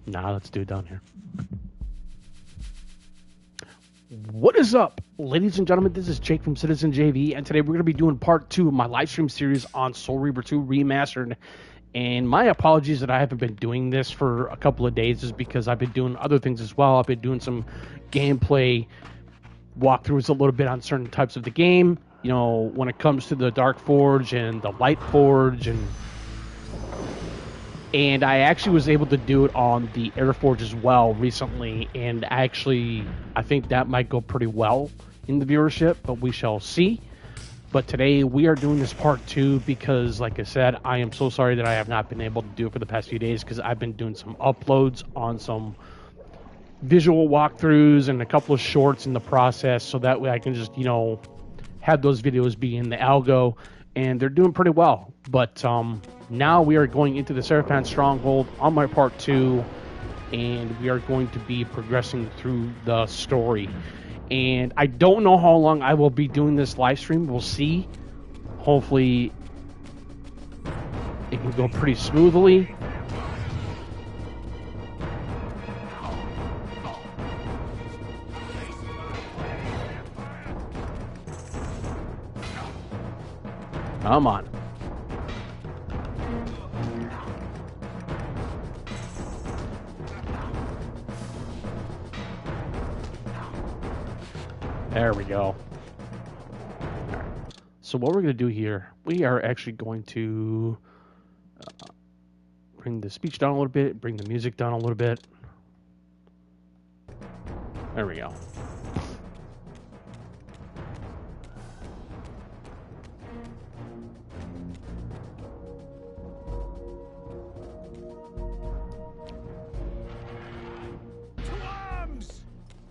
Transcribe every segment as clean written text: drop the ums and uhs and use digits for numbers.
Nah, let's do it down here. What is up, ladies and gentlemen? This is Jake from Citizen JV, and today we're going to be doing part 2 of my live stream series on Soul Reaver 2 Remastered. And my apologies that I haven't been doing this for a couple of days is because I've been doing other things as well. I've been doing some gameplay walkthroughs a little bit on certain types of the game. You know, when it comes to the Dark Forge and the Light Forge, and I actually was able to do it on the Air Forge as well recently, and actually I think that might go pretty well in the viewership, but we shall see. But today we are doing this part 2 because, like I said, I am so sorry that I have not been able to do it for the past few days because I've been doing some uploads on some visual walkthroughs and a couple of shorts in the process, so that way I can just, you know, have those videos be in the algo, and they're doing pretty well. But now we are going into the Seraphan Stronghold on my part 2, and we are going to be progressing through the story. And I don't know how long I will be doing this live stream. We'll see. Hopefully it can go pretty smoothly. Come on. There we go. Right. So what we're going to do here, we are actually going to bring the speech down a little bit, bring the music down a little bit. There we go.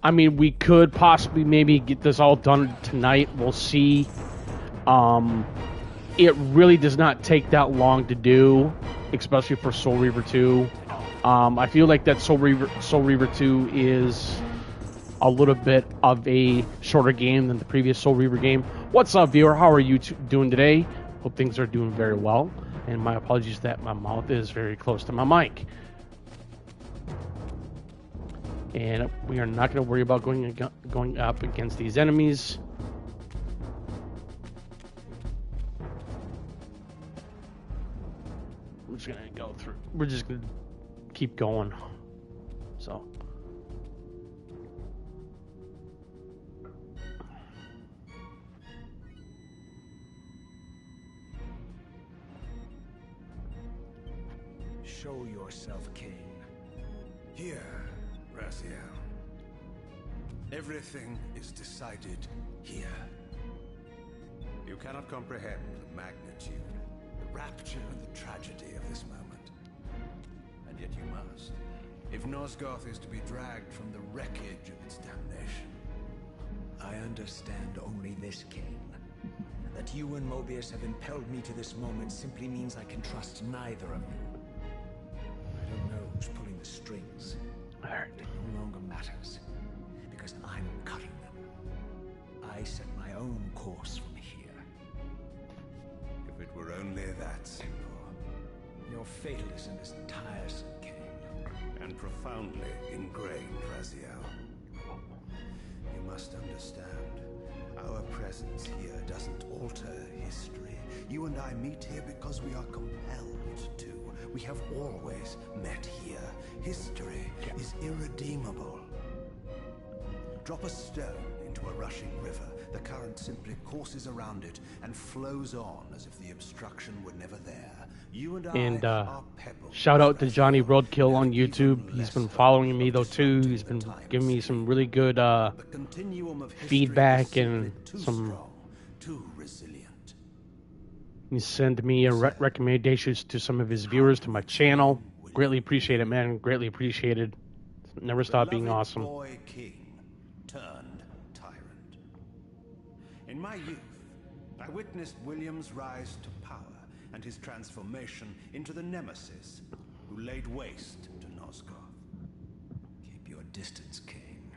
I mean, we could possibly maybe get this all done tonight. We'll see. It really does not take that long to do, especially for Soul Reaver 2. I feel like that Soul Reaver 2 is a little bit of a shorter game than the previous Soul Reaver game. What's up, viewer? How are you doing today? Hope things are doing very well. And my apologies that my mouth is very close to my mic. And we are not going to worry about going up against these enemies. We're just going to go through. We're just going to keep going. So. Show yourself, King. Here. Raziel. Everything is decided here. You cannot comprehend the magnitude, the rapture, and the tragedy of this moment. And yet you must, if Nosgoth is to be dragged from the wreckage of its damnation. I understand only this, King. That you and Mobius have impelled me to this moment simply means I can trust neither of you. I don't know who's pulling the strings. It no longer matters, because I'm cutting them. I set my own course from here. If it were only that simple. Your fatalism is tiresome, King. And profoundly ingrained, Raziel. You must understand, our presence here doesn't alter history. You and I meet here because we are compelled to. We have always met here. History is irredeemable. Drop a stone into a rushing river. The current simply courses around it and flows on as if the obstruction were never there. You and I are pebbles. Shout out to Johnny Roadkill on YouTube. He's been following me though too. He's been giving me some really good feedback and some. Too resilient. He sent me recommendations to some of his viewers to my channel. Greatly appreciate it, man. Greatly appreciated. Never stop being awesome. Boy king turned tyrant. In my youth, I witnessed William's rise to power and his transformation into the nemesis who laid waste to Nosgoth. Keep your distance, King.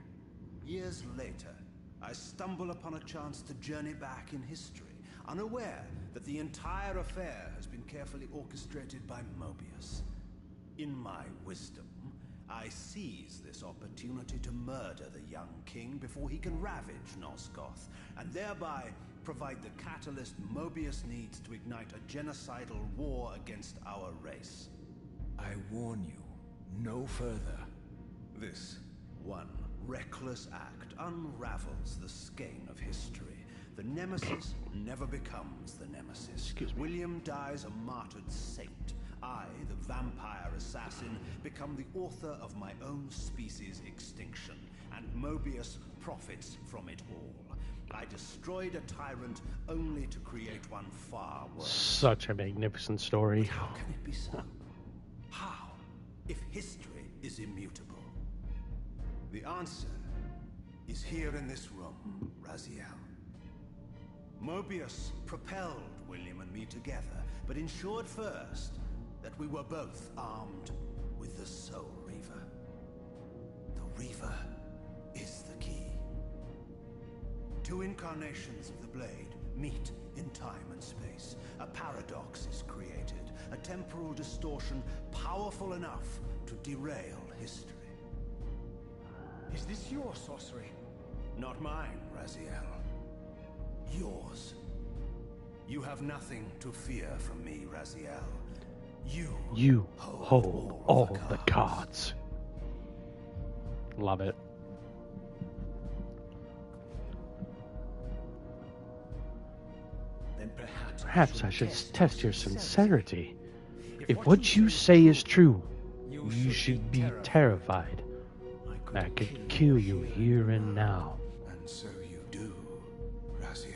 Years later, I stumble upon a chance to journey back in history, unaware that the entire affair has been carefully orchestrated by Mobius. In my wisdom, I seize this opportunity to murder the young king before he can ravage Nosgoth, and thereby provide the catalyst Mobius needs to ignite a genocidal war against our race. I warn you, no further. This one reckless act unravels the skein of history. The nemesis never becomes the nemesis. William dies a martyred saint. I, the vampire assassin, become the author of my own species' extinction, and Mobius profits from it all. I destroyed a tyrant only to create one far worse. Such a magnificent story. But how can it be so? How, if history is immutable? The answer is here in this room, Raziel. Mobius propelled William and me together, but ensured first that we were both armed with the Soul Reaver. The Reaver is the key. Two incarnations of the blade meet in time and space. A paradox is created, a temporal distortion powerful enough to derail history. Is this your sorcery? Not mine, Raziel. Yours. You have nothing to fear from me, Raziel. You hold all the cards. Love it. Then Perhaps I should test your sincerity. If what you say is true, you should be terrified. I could kill you here and now. And so you do, Raziel.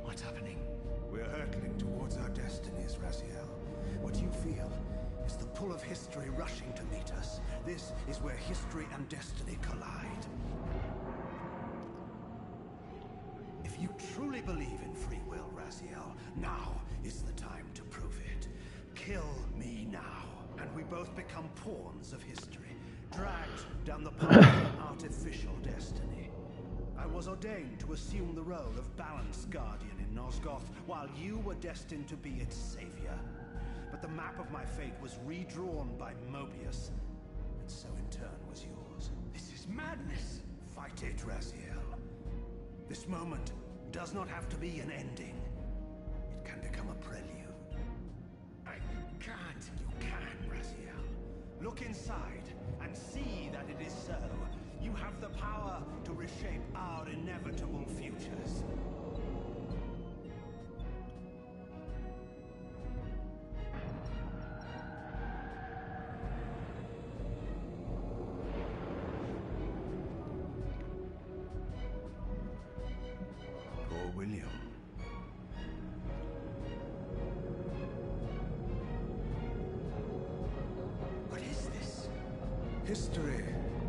What's happening? We're hurtling towards our destinies, Raziel. What you feel is the pull of history rushing to meet us. This is where history and destiny collide. If you truly believe in free will, Raziel, now is the time to prove it. Kill me now, and we both become pawns of history, dragged down the path of an artificial destiny. I was ordained to assume the role of balanced guardian in Nosgoth, while you were destined to be its savior. But the map of my fate was redrawn by Mobius, and so in turn was yours. This is madness! Fight it, Raziel. This moment does not have to be an ending. It can become a prelude. I can't. You can, Raziel. Look inside and see that it is so. You have the power to reshape our inevitable futures. Poor William. What is this? History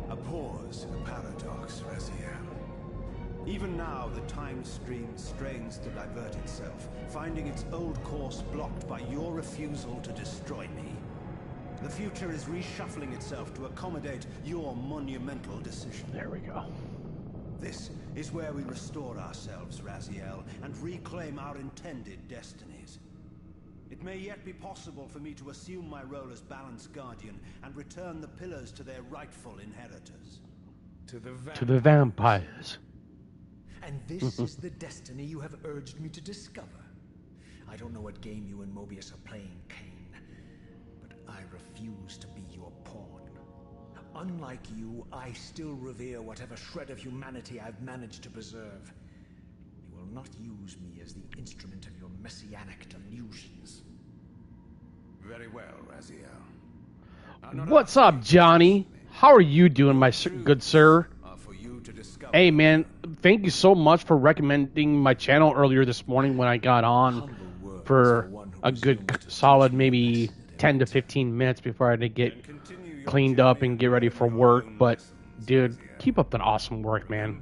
abhors a paradox, Raziel. Even now, the time stream strains to divert itself, finding its old course blocked by your refusal to destroy me. The future is reshuffling itself to accommodate your monumental decision. There we go. This is where we restore ourselves, Raziel, and reclaim our intended destinies. It may yet be possible for me to assume my role as balanced guardian and return the pillars to their rightful inheritors. To To the vampires. And this is the destiny you have urged me to discover. I don't know what game you and Mobius are playing, Kane, but I refuse to be your pawn. Unlike you, I still revere whatever shred of humanity I've managed to preserve. You will not use me as the instrument of your messianic delusions. Very well, Raziel. What's up, Johnny? How are you doing, my good sir? For you to discover. Hey, man, thank you so much for recommending my channel earlier this morning when I got on for a good, solid, maybe 10 to 15 minutes before I had to get cleaned up and get ready for work. But, dude, keep up the awesome work, man.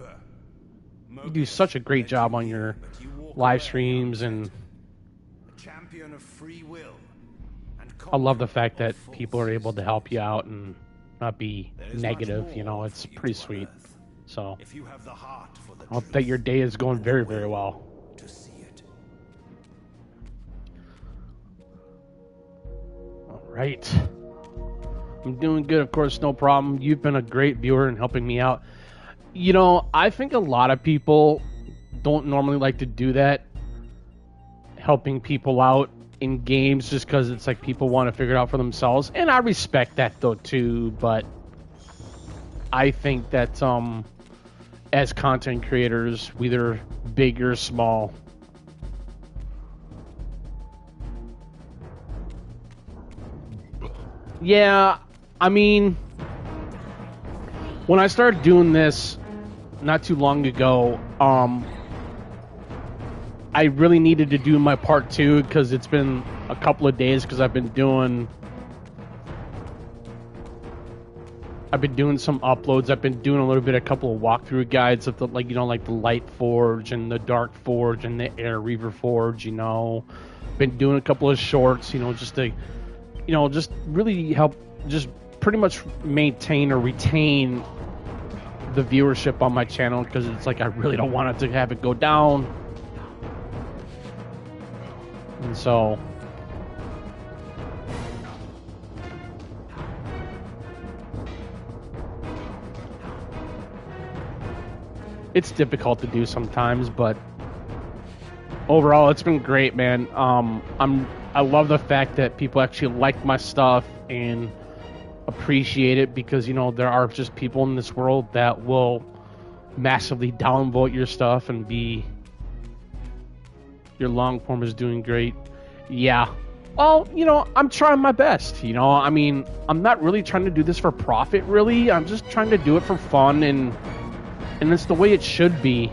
You do such a great job on your live streams, and Champion of free will. I love the fact that people are able to help you out and not be negative. You know, it's pretty sweet. So, If you have the heart for the I hope that your day is going very, very well. to see it. right. I'm doing good, of course, no problem. You've been a great viewer and helping me out. You know, I think a lot of people don't normally like to do that, helping people out in games, just because it's like people want to figure it out for themselves. And I respect that, though, too, but I think that as content creators, whether big or small, yeah, I mean, when I started doing this not too long ago, I really needed to do my part 2 because it's been a couple of days because I've been doing some uploads. I've been doing a couple of walkthrough guides of the, like, you know, like the Light Forge and the Dark Forge and the Air Reaver Forge, you know. Been doing a couple of shorts, you know, just to, you know, just really help just pretty much maintain or retain the viewership on my channel, because it's like I really don't want it to have it go down. And so it's difficult to do sometimes, but overall it's been great, man. I love the fact that people actually like my stuff and appreciate it, because, you know, there are just people in this world that will massively downvote your stuff and be, your long form is doing great. Yeah. Well, you know, I'm trying my best, you know. I mean, I'm not really trying to do this for profit, really. I'm just trying to do it for fun, and it's the way it should be.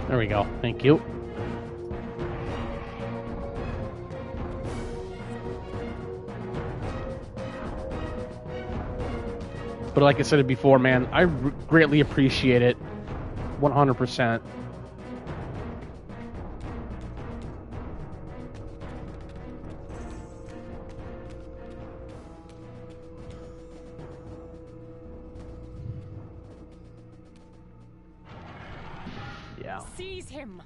There we go. Thank you. But like I said before, man, I greatly appreciate it. 100%. Yeah. Seize him.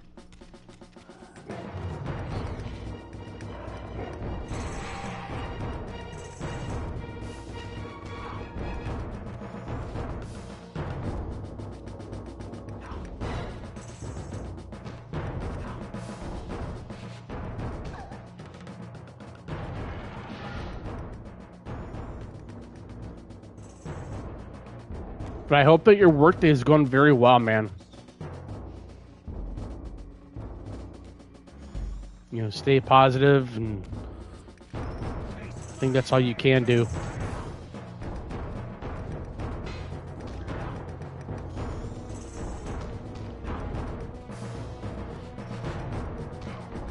But I hope that your workday is going very well, man. You know, stay positive, and I think that's all you can do.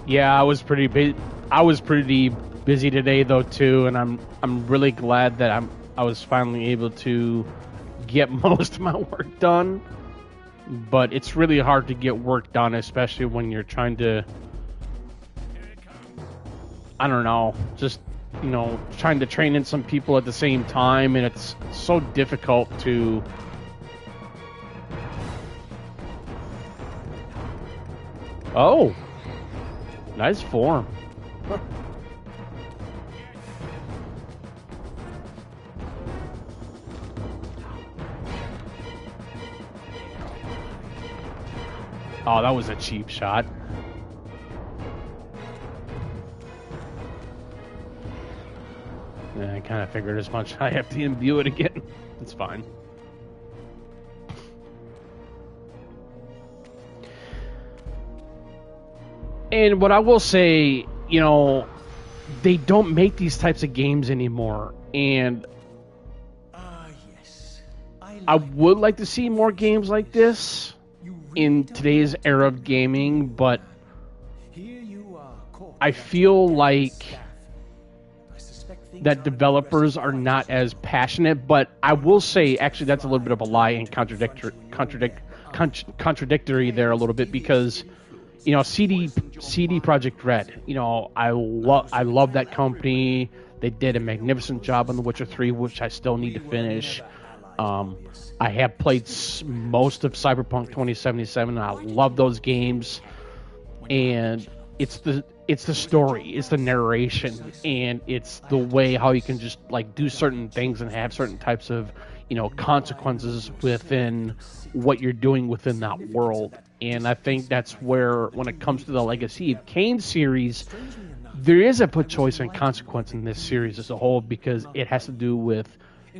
Yeah, I was pretty busy today, though, too, and I'm really glad that I was finally able to get most of my work done. But it's really hard to get work done, especially when you're trying to, I don't know, just, you know, trying to train in some people at the same time, and it's so difficult to Oh, nice form. Oh, that was a cheap shot. Yeah, I kind of figured as much. I have to imbue it again. It's fine. And what I will say, you know, they don't make these types of games anymore. And yes. I would like to see more games like this in today's era of gaming, but I feel like that developers are not as passionate. But I will say, actually, that's a little bit of a lie and contradictory there a little bit, because, you know, CD Projekt Red, you know, I love that company. They did a magnificent job on The Witcher 3, which I still need to finish. I have played most of Cyberpunk 2077, and I love those games. And it's the story, it's the narration, and it's the way how you can just like do certain things and have certain types of consequences within what you're doing within that world. And I think that's where, when it comes to the Legacy of Kain series, there is a put choice and consequence in this series as a whole, because it has to do with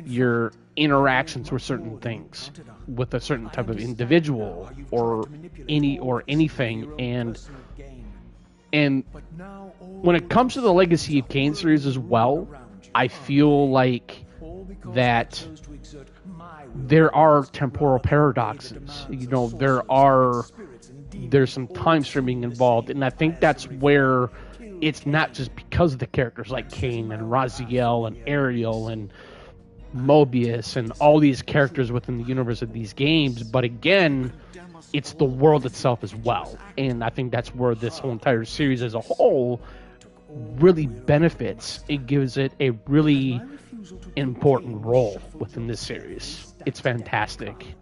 your interactions with certain things, with a certain type of individual or anything. And when it comes to the Legacy of Kain series as well, I feel like that there are temporal paradoxes. There's some time streaming involved, and I think that's where it's not just because of the characters like Kain and Raziel and Ariel and Mobius and all these characters within the universe of these games, but again, it's the world itself as well. And I think that's where this whole entire series as a whole really benefits. It gives it a really important role within this series. It's fantastic.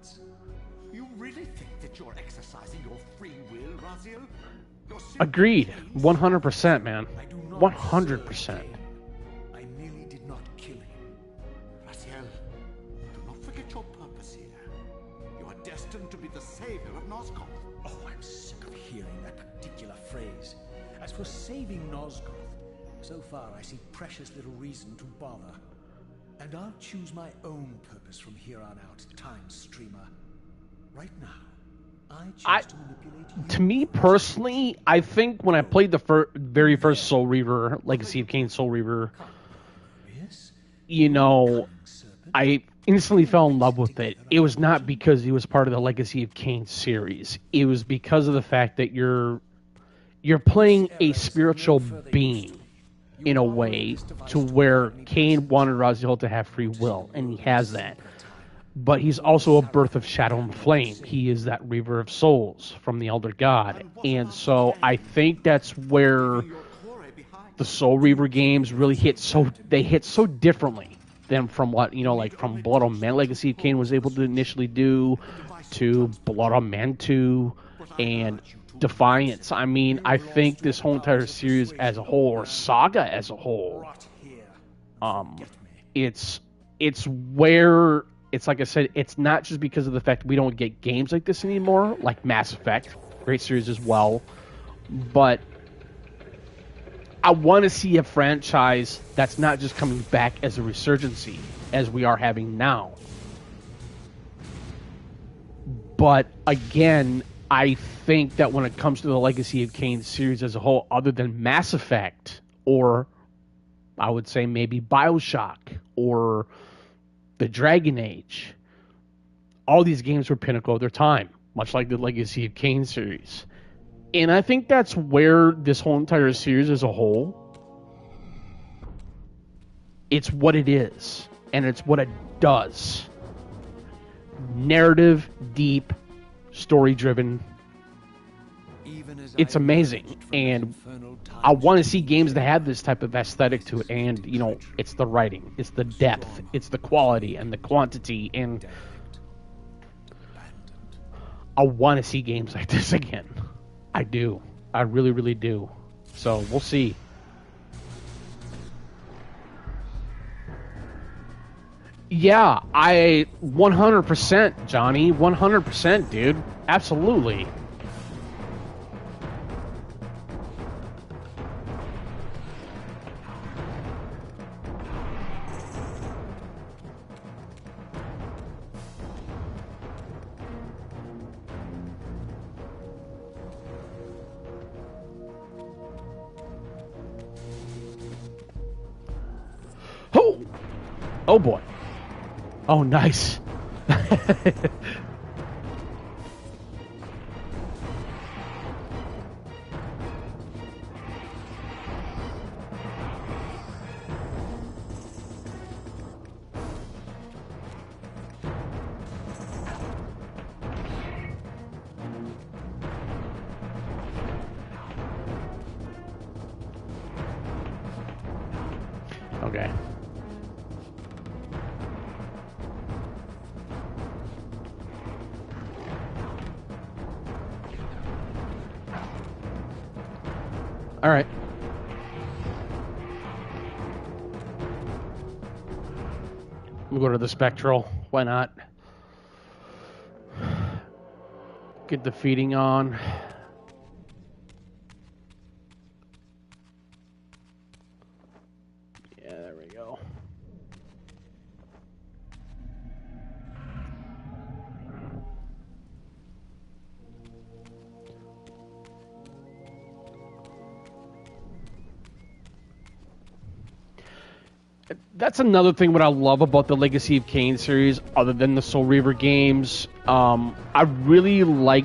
You really think that you're exercising your free will, Raziel? Agreed. 100%, man. 100%. I merely did not kill him. Raziel, do not forget your purpose here. You are destined to be the savior of Nosgoth. Oh, I'm sick of hearing that particular phrase. As for saving Nosgoth, so far I see precious little reason to bother. And I'll choose my own purpose from here on out, Time Streamer. Right now, I choose to manipulate you. To me personally, I think when I played the very first Soul Reaver, Legacy of Kain Soul Reaver, I instantly fell in love with it. It was not because it was part of the Legacy of Kain series. It was because of the fact that you're playing a spiritual being in a way, to where Kain wanted Raziel to have free will, and he has that. But he's also a birth of Shadow and Flame. He is that Reaver of Souls from the Elder God. And so I think that's where the Soul Reaver games really hit so differently than from what, like from Blood on Man Legacy of Kain was able to initially do, to Blood on Man 2 and Defiance. I mean, I think this whole entire series as a whole, or saga as a whole, it's where, it's like I said, it's not just because of the fact we don't get games like this anymore, like Mass Effect, great series as well, but I want to see a franchise that's not just coming back as a resurgency, as we are having now. But again, I think that when it comes to the Legacy of Kain series as a whole, other than Mass Effect, or I would say maybe BioShock, or the Dragon Age, all these games were pinnacle of their time, much like the Legacy of Kain series. And I think that's where this whole entire series as a whole, it's what it is, and it's what it does. Narrative, deep, story-driven. It's amazing, and I want to see games that have this type of aesthetic to it. And it's the writing, it's the depth, it's the quality and the quantity, and I want to see games like this again. I do. I really, really do. So we'll see. Yeah, I 100%, Johnny. 100%, dude. Absolutely. Oh! Oh boy. Oh, nice. Okay. All right. We'll go to the Spectral. Why not? Get the feeding on. Yeah, there we go. That's another thing what I love about the Legacy of Kain series, other than the Soul Reaver games. I really love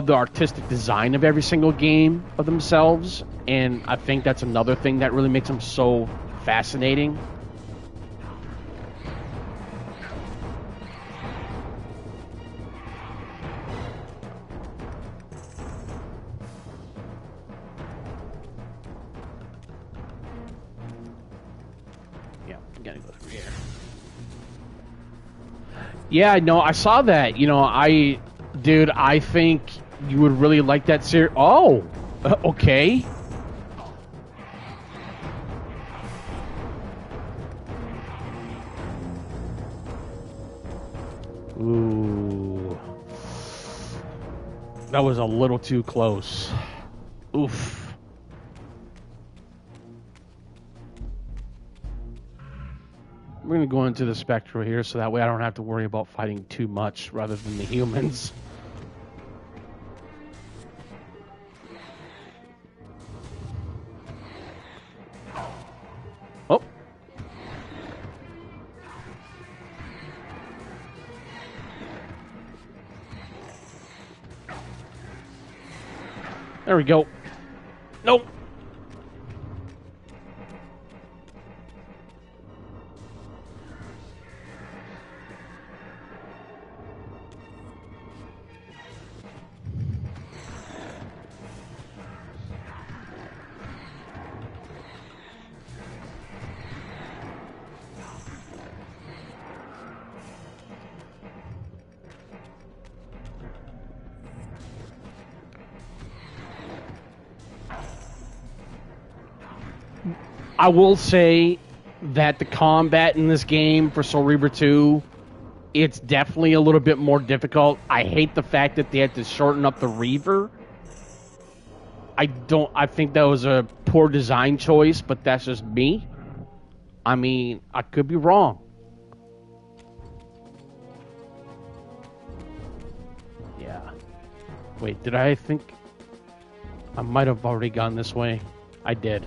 the artistic design of every single game of themselves, and I think that's another thing that really makes them so fascinating. Yeah, no, I saw that. You know, dude, I think you would really like that series. Oh, okay. Ooh. That was a little too close. Oof. We're going to go into the Spectral here, so that way I don't have to worry about fighting too much rather than the humans. Oh. There we go. Nope. I will say that the combat in this game for Soul Reaver 2, it's definitely a little bit more difficult. I hate the fact that they had to shorten up the Reaver. I think that was a poor design choice, but that's just me. I mean, I could be wrong. Yeah. Wait, did I think I might have already gone this way? I did.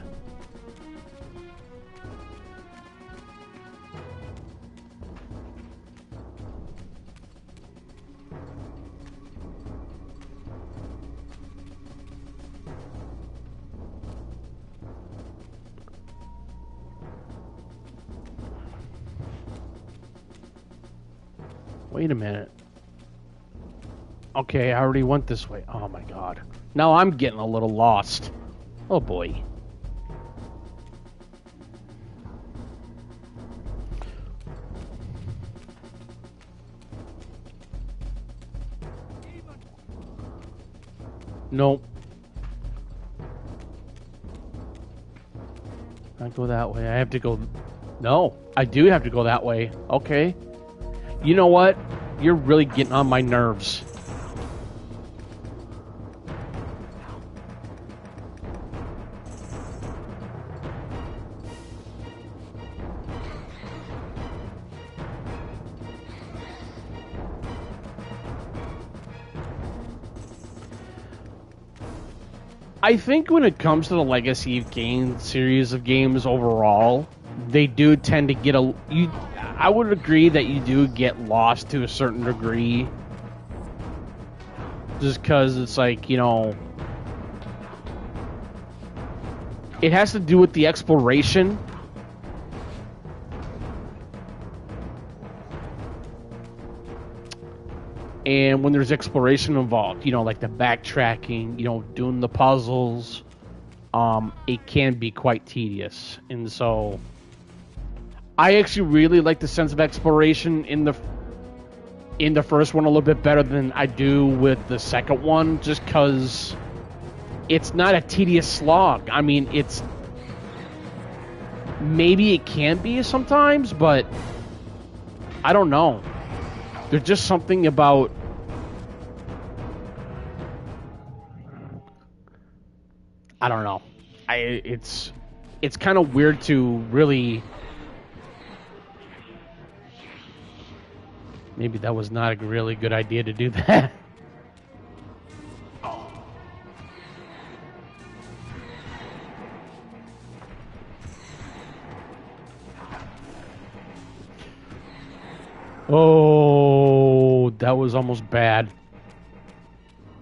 Wait a minute. Okay, I already went this way. Oh my god. Now I'm getting a little lost. Oh boy. Nope. I go that way. I have to go... No, I do have to go that way. Okay. You know what? You're really getting on my nerves. I think when it comes to the Legacy of Kain series of games overall, they do tend to get I would agree that you do get lost to a certain degree. Just because it's like, you know, it has to do with the exploration. And when there's exploration involved, you know, like the backtracking, you know, doing the puzzles, it can be quite tedious. And so I actually really like the sense of exploration in the in the first one a little bit better than I do with the second one, just because it's not a tedious slog. I mean, it's maybe it can be sometimes, but I don't know. There's just something about I don't know. It's kind of weird to really. Maybe that was not a really good idea to do that. Oh, that was almost bad.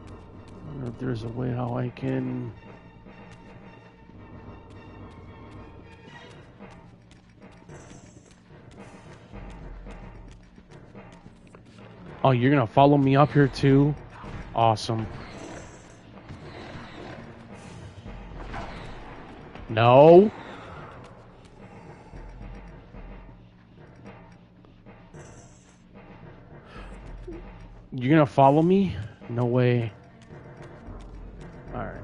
I wonder if there's a way how I can. Oh, you're gonna follow me up here too? Awesome. No. You're gonna follow me? No way. Alright.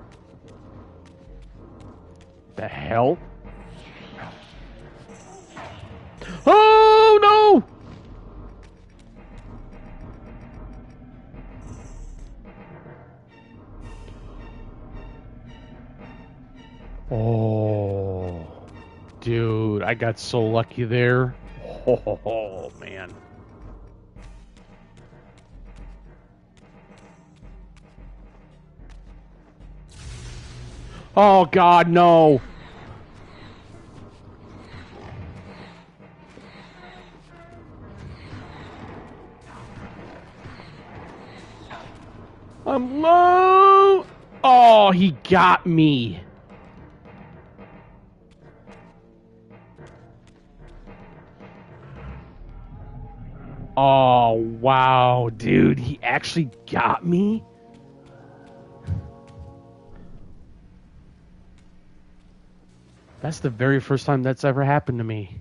The hell? Oh no! Oh, dude, I got so lucky there. Oh, man. Oh, God, no. I'm low. Oh, he got me. Oh, wow, dude. He actually got me? That's the very first time that's ever happened to me.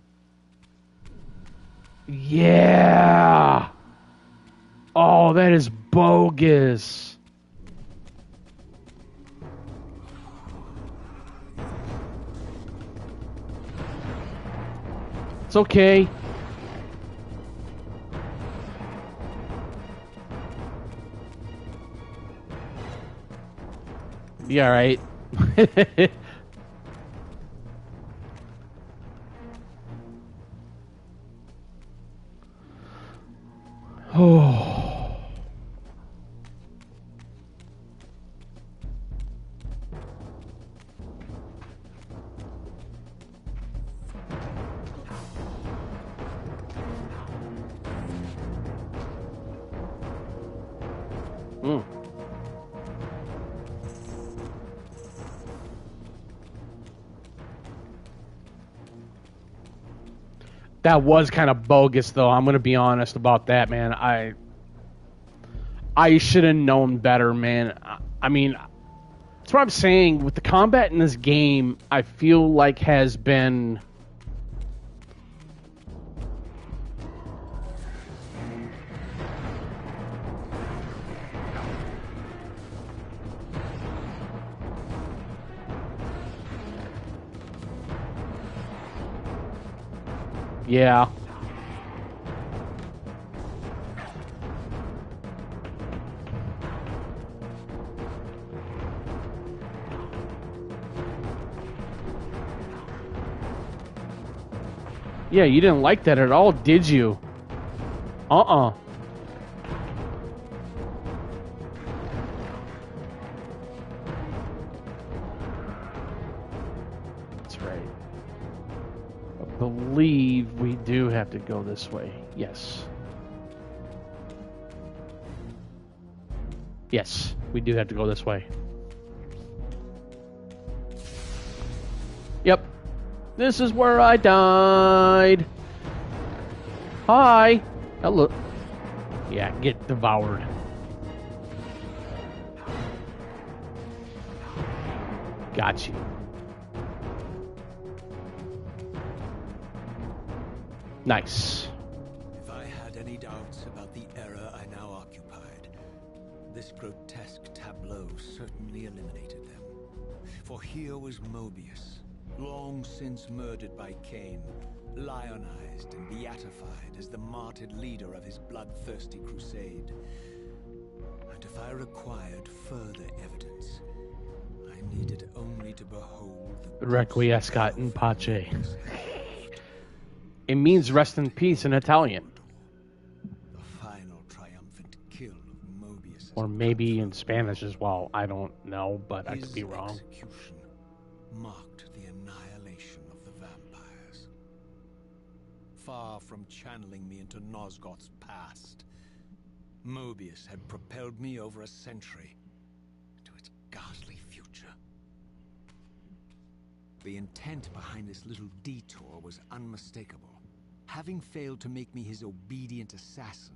Yeah! Oh, that is bogus. It's okay. Be alright. Oh. Mm. That was kind of bogus, though. I'm gonna be honest about that, man. I should have known better, man. I mean, that's what I'm saying. With the combat in this game, I feel like has been. Yeah. Yeah, you didn't like that at all, did you? Uh-uh. That's right. I believe we do have to go this way. Yes. Yes, we do have to go this way. Yep. This is where I died. Hi. Hello. Yeah, get devoured. Got you. Nice. If I had any doubts about the error This grotesque tableau certainly eliminated them. For here was Mobius, long since murdered by Cain, lionized and beatified as the martyred leader of his bloodthirsty crusade. And if I required further evidence, I needed only to behold the Requiescat in pace. It means rest in peace in Italian. the final triumphant kill of Mobius. Or maybe in Spanish as well. I don't know, but I could be His wrong. execution marked the annihilation of the vampires. Far from channeling me into Nosgoth's past, Mobius had propelled me over a century to its ghastly future. The intent behind this little detour was unmistakable. Having failed to make me his obedient assassin,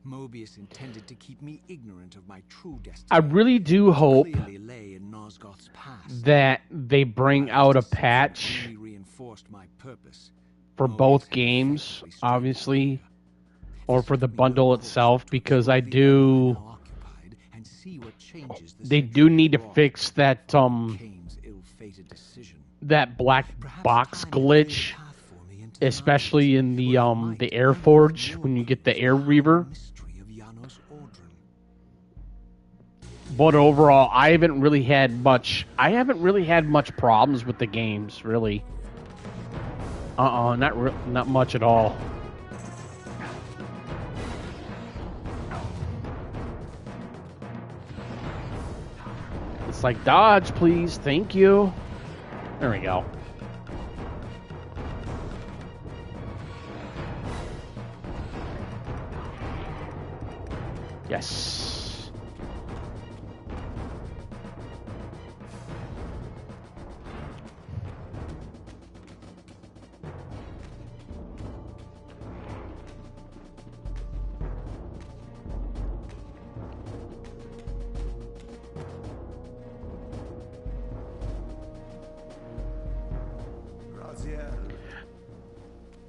Mobius intended to keep me ignorant of my true destiny. I really do hope Clearly lay in Nosgoth's past. that they bring out a patch Only reinforced my purpose. for Mobius both had games, effectively strayed obviously, far. or for the bundle itself, because I do. And see what changes the They do century need to brought. fix that Cain's ill-fated decision. that black Perhaps box time had laid a glitch, path for me into the especially in the knowledge the where Air I might Forge learn when you more get the of Air the Reaver. mystery of Janos Ordren. But overall, I haven't really had much problems with the games, really. Not much at all. It's like, dodge, please. Thank you. There we go. Yes.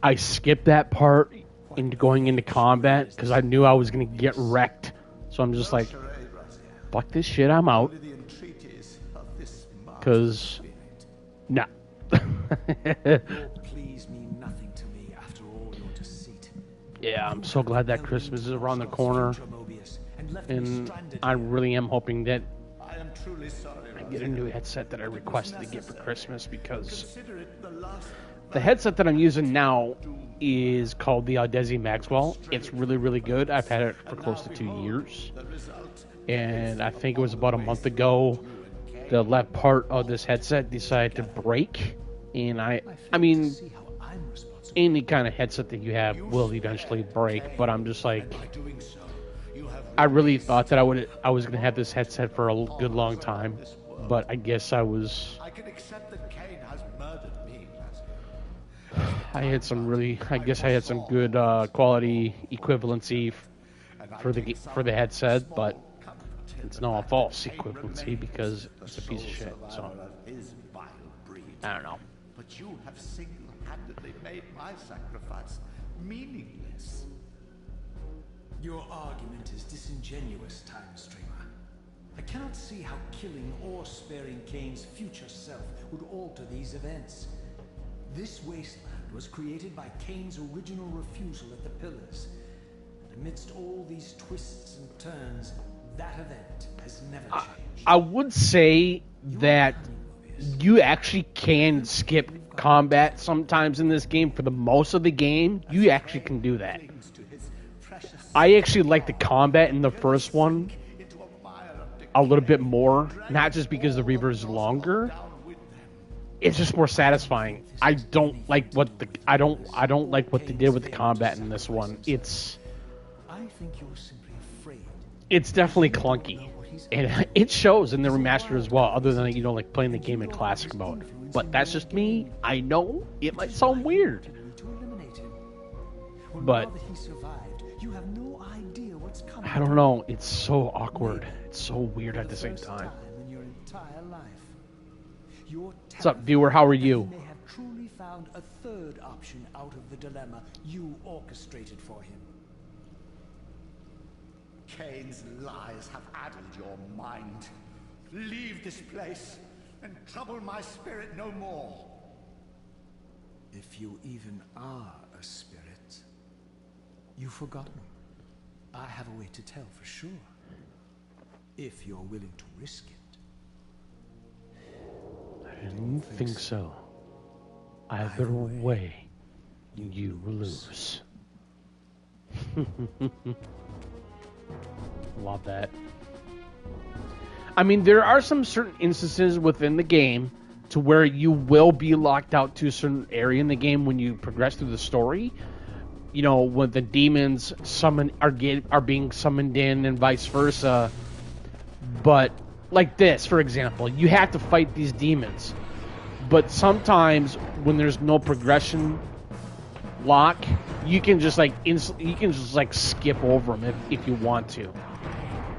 I skipped that part into going into combat because I knew I was going to get wrecked. So I'm just like, fuck this shit, I'm out. Because, no. Please mean nothing to me after all your deceit. Yeah, I'm so glad that Christmas is around the corner. And I really am hoping that I am truly sorry. I get a new headset that I requested to get for Christmas, because Consider it the last. the headset that I'm using now is called the Audeze Maxwell. It's really, really good. I've had it for close to 2 years. The result. And I think it was about a month ago the left part of this headset decided to break. And I mean, See how I'm responsible. any kind of headset that you have will eventually break, but I'm just like, By doing so, you have I really thought that I was gonna have this headset for a good long time, but I guess I I can accept that Cain has murdered me, Razia. I guess I had some good quality equivalency for the headset, but it's not a false equivalency because it's a piece of shit. So His vile breed. I don't know. But you have single-handedly made my sacrifice meaningless. Your argument is disingenuous, Time Streamer. I cannot see how killing or sparing Cain's future self would alter these events. This wasteland was created by Cain's original refusal at the Pillars. And amidst all these twists and turns, that event has never changed. I would say that you actually can skip combat sometimes in this game. For the most of the game, you actually can do that. I actually like the combat in the first one a little bit more, not just because the Reaver is longer. It's just more satisfying. I don't like what they did with the combat in this one. It's I think you're simply afraid. it's definitely clunky, and it shows in the remaster as well. Other than like playing the game in classic mode, but that's just me. I know it might sound weird, To eliminate him. but Now that he survived, you have no idea what's coming. I don't know. It's so awkward. It's so weird at the same First time. in your entire life. You're What's up, viewer? How are you? may have truly found a third option out of the dilemma you orchestrated for him. Cain's lies have addled your mind. Leave this place and trouble my spirit no more. If you even are a spirit, you've forgotten. I have a way to tell for sure. If you're willing to risk it. I didn't think so. Either way, you lose. Love that. I mean, there are some certain instances within the game to where you will be locked out to a certain area in the game when you progress through the story. You know, when the demons are being summoned in and vice versa. But like this, for example, you have to fight these demons. But sometimes when there's no progression lock, you can just like skip over them if you want to.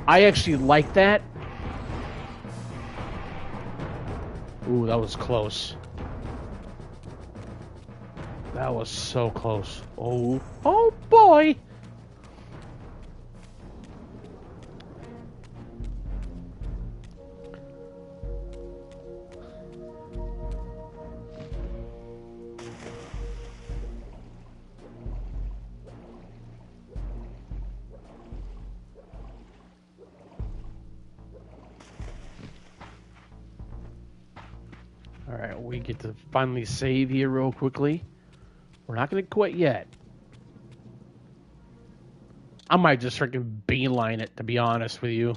I actually like that. Ooh, that was close. That was so close. Oh boy. Alright, we get to finally save here real quickly. We're not going to quit yet. I might just freaking beeline it, to be honest with you.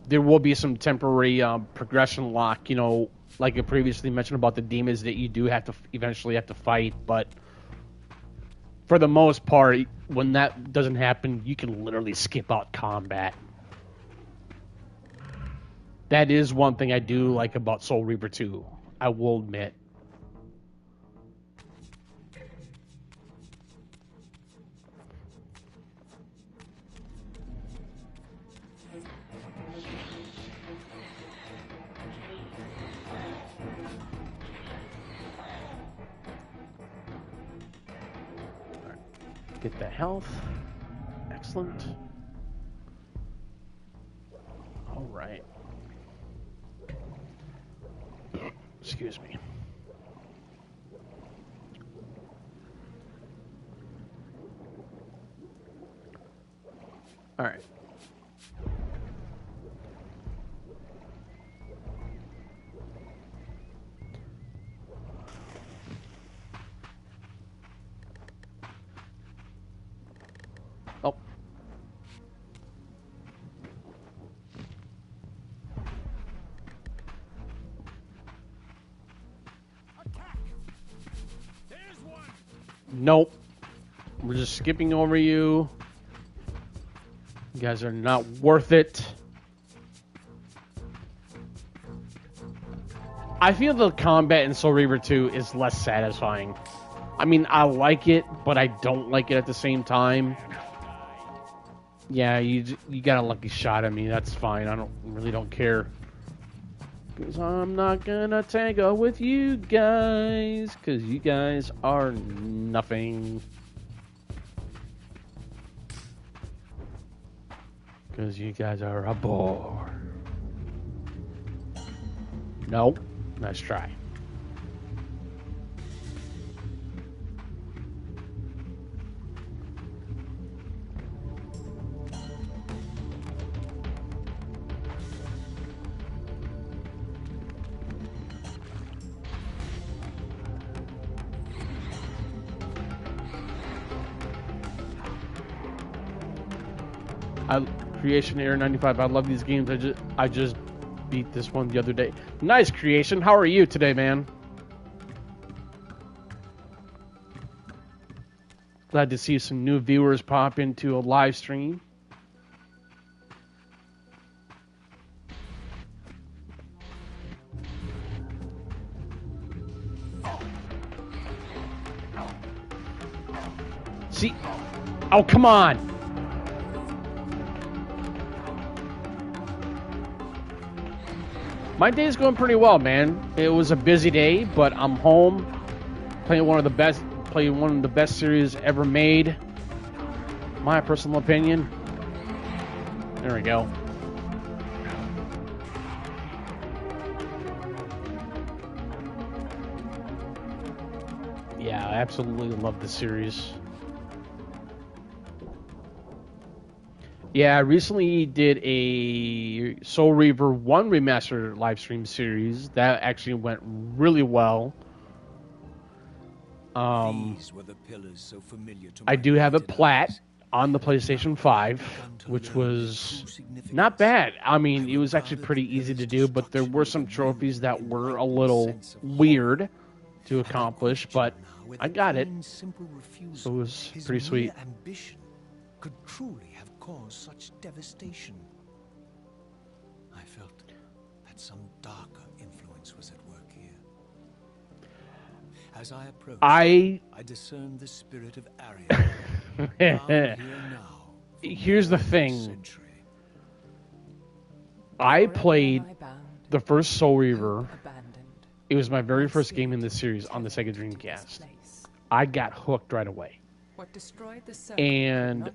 There will be some temporary progression lock, you know, like I previously mentioned about the demons that you do have to eventually have to fight, but for the most part, when that doesn't happen, you can literally skip out combat. That is one thing I do like about Soul Reaver 2, I will admit. Get the health. Excellent. All right. Excuse me. All right. Oh. Nope. We're just skipping over you. You guys are not worth it. I feel the combat in Soul Reaver 2 is less satisfying. I mean, I like it, but I don't like it at the same time. Yeah, you got a lucky shot at me. That's fine. I really don't care. Because I'm not gonna tango with you guys. Because you guys are nothing. Because you guys are a bore. No. Nice try. Creation Air 95. I love these games. I just beat this one the other day. Nice, Creation. How are you today, man? Glad to see some new viewers pop into a live stream. See? Oh, come on. My day's going pretty well, man. It was a busy day, but I'm home playing one of the best Play one of the best series ever made. My personal opinion. There we go. Yeah, I absolutely love the series. Yeah, I recently did a Soul Reaver 1 Remaster live stream series. That actually went really well. These were the pillars so familiar to I my do have it painted plat eyes. on the PlayStation 5, which was not bad. I mean, it was actually pretty easy to do, but there were some trophies that were a little weird to accomplish, but I got it. So it was pretty sweet. Ambition could truly have caused such devastation. I felt that some darker influence was at work here. As I approached, I discerned the spirit of Ariel. Here's the thing. I played the first Soul Reaver. It was my very first game in this series on the Sega Dreamcast. I got hooked right away. And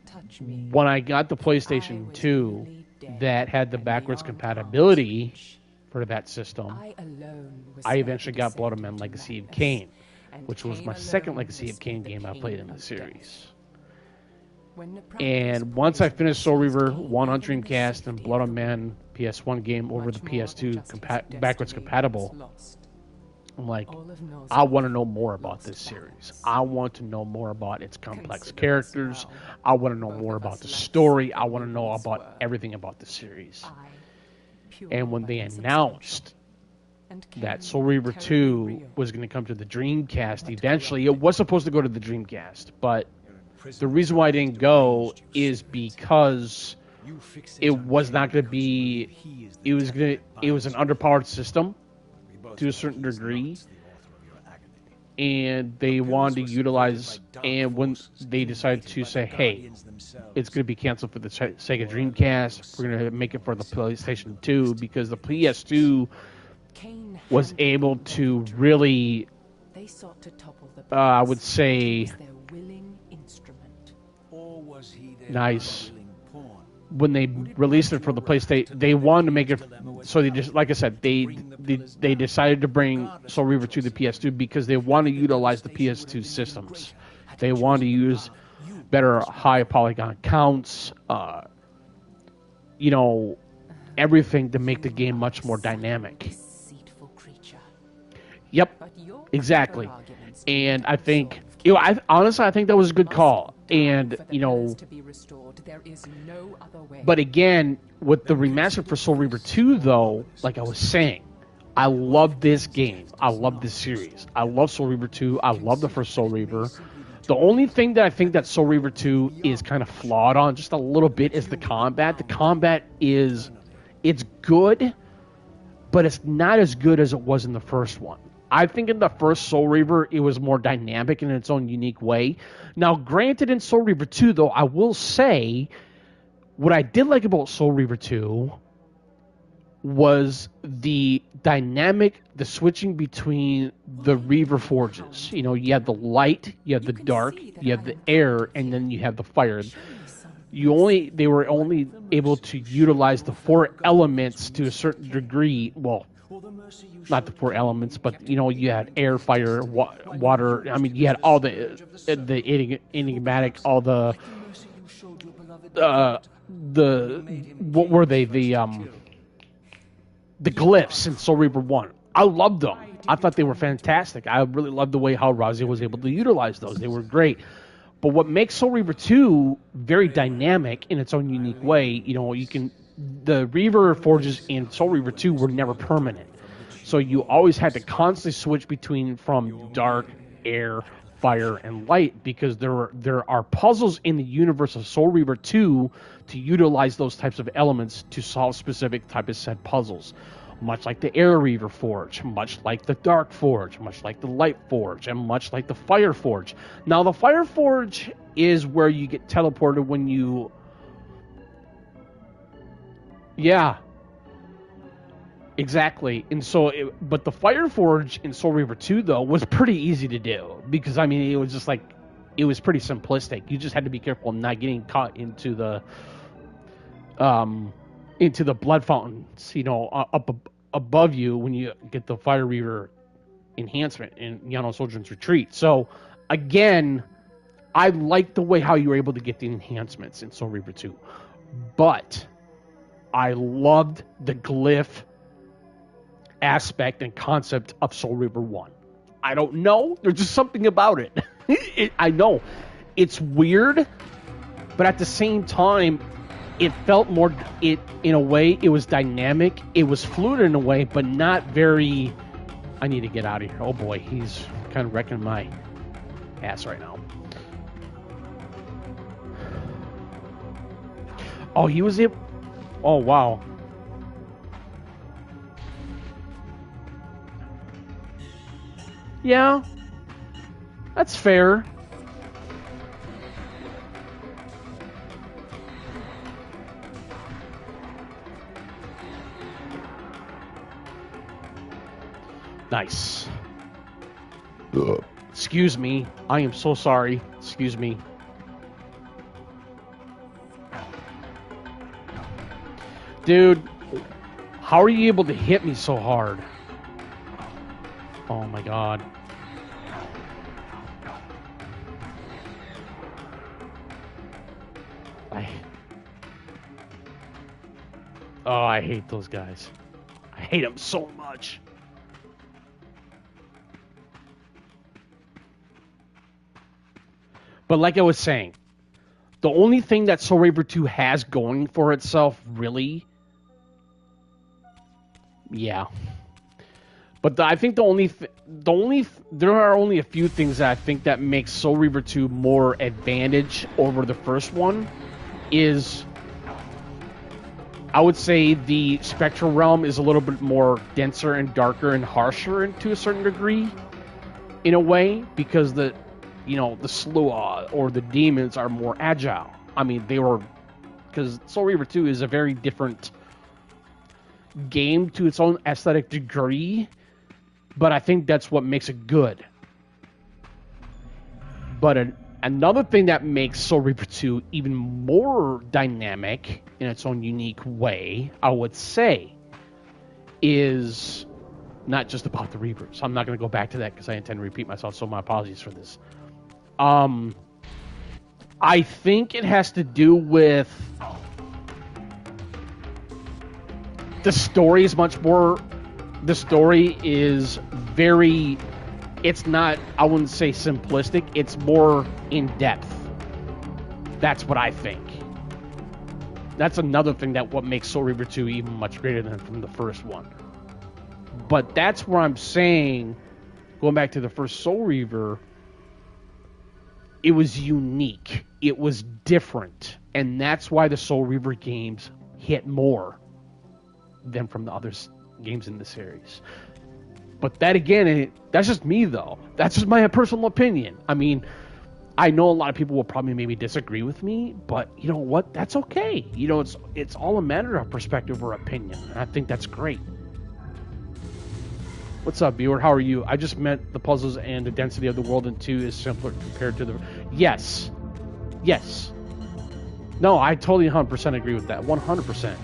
when I got the PlayStation 2 that had the backwards compatibility for that system, I eventually got Blood and Men Legacy of Kain, which was my second Legacy of Kain game I played in the series. And once I finished Soul Reaver 1 on Dreamcast and Blood and Men PS1 game over the PS2 backwards compatible, I'm like, I want to know more about this series. I want to know more about its complex characters. I want to know more about the story. I want to know about everything about the series. And when they announced that Soul Reaver 2 was going to come to the Dreamcast eventually, it was supposed to go to the Dreamcast, but the reason why I didn't go is because it was not going to be, it was an underpowered system to a certain degree, and they wanted to utilize, and when they decided to say, hey, it's going to be canceled for the Sega Dreamcast, we're going to make it for the PlayStation 2, because the PS2 was able to really, I would say, nice. When they released it for the PlayStation, they wanted to make it so they just, like I said, they decided to bring Soul Reaver to the PS2 because they want to utilize the PS2 systems. They want to use better high polygon counts, everything to make the game much more dynamic. Yep, exactly. And I think, honestly, I think that was a good call. And, but again, with the remaster for Soul Reaver 2, though, like I was saying, I love this game. I love this series. I love Soul Reaver 2. I love the first Soul Reaver. The only thing that I think that Soul Reaver 2 is kind of flawed on just a little bit is the combat. The combat it's good, but it's not as good as it was in the first one. I think in the first Soul Reaver, it was more dynamic in its own unique way. Now, granted, in Soul Reaver 2, though, I will say what I did like about Soul Reaver 2 was the dynamic, the switching between the Reaver forges. You have the light, you have the dark, you have the air, and then you have the fire. They were only able to utilize the four elements to a certain degree. Well, not the four elements, but you had air, fire, water. I mean, you had all the enigmatic, all the what were they? The glyphs in Soul Reaver 1. I loved them. I thought they were fantastic. I really loved the way how Razia was able to utilize those. They were great. But what makes Soul Reaver 2 very dynamic in its own unique way, the Reaver forges in Soul Reaver 2 were never permanent. So you always had to constantly switch from dark, air, fire, and light, because there are puzzles in the universe of Soul Reaver 2 to utilize those types of elements to solve specific type of set puzzles. Much like the Air Reaver Forge, much like the Dark Forge, much like the Light Forge, and much like the Fire Forge. Now, the Fire Forge is where you get teleported when you... Yeah. Exactly. And so, but the Fire Forge in Soul Reaver 2, though, was pretty easy to do. Because, I mean, it was just like, it was pretty simplistic. You just had to be careful not getting caught into the blood fountains, you know, above you when you get the Fire Reaver enhancement in Yano Soldier's Retreat. So, again, I like the way how you were able to get the enhancements in Soul Reaver 2. But I loved the glyph aspect and concept of Soul Reaver 1. I don't know. There's just something about it. I know. It's weird, but at the same time, it felt more, in a way, it was dynamic. It was fluid in a way, but not very, I need to get out of here. Oh boy, he's kind of wrecking my ass right now. Oh, he was able, oh wow. Yeah, that's fair. Nice. Ugh. Excuse me. I am so sorry. Excuse me. Dude, how are you able to hit me so hard? Oh my god. I hate those guys. I hate them so much. But like I was saying, the only thing that Soul Reaver 2 has going for itself, really, yeah. But I think there are only a few things that I think that makes Soul Reaver 2 more advantage over the first one is, I would say the Spectral Realm is a little bit more denser and darker and harsher to a certain degree, in a way, because the Sluagh or the demons are more agile. I mean, because Soul Reaver 2 is a very different game to its own aesthetic degree, but I think that's what makes it good. But another thing that makes Soul Reaver 2 even more dynamic in its own unique way, I would say, is not just about the Reavers. I'm not going to go back to that because I intend to repeat myself, so my apologies for this. I think it has to do with the story is much more. The story is very. It's not, I wouldn't say simplistic. It's more in depth. That's what I think. That's another thing that what makes Soul Reaver 2 even much greater than from the first one. But that's where I'm saying, going back to the first Soul Reaver, it was unique. It was different. And that's why the Soul Reaver games hit more than from the other games in the series. But that, again, that's just me, though. That's just my personal opinion. I mean, I know a lot of people will probably maybe disagree with me, but you know what? That's okay. You know, it's all a matter of perspective or opinion. And I think that's great. What's up, viewer? How are you? I just meant the puzzles and the density of the world in 2 is simpler compared to the... Yes. Yes. No, I totally 100% agree with that. 100%.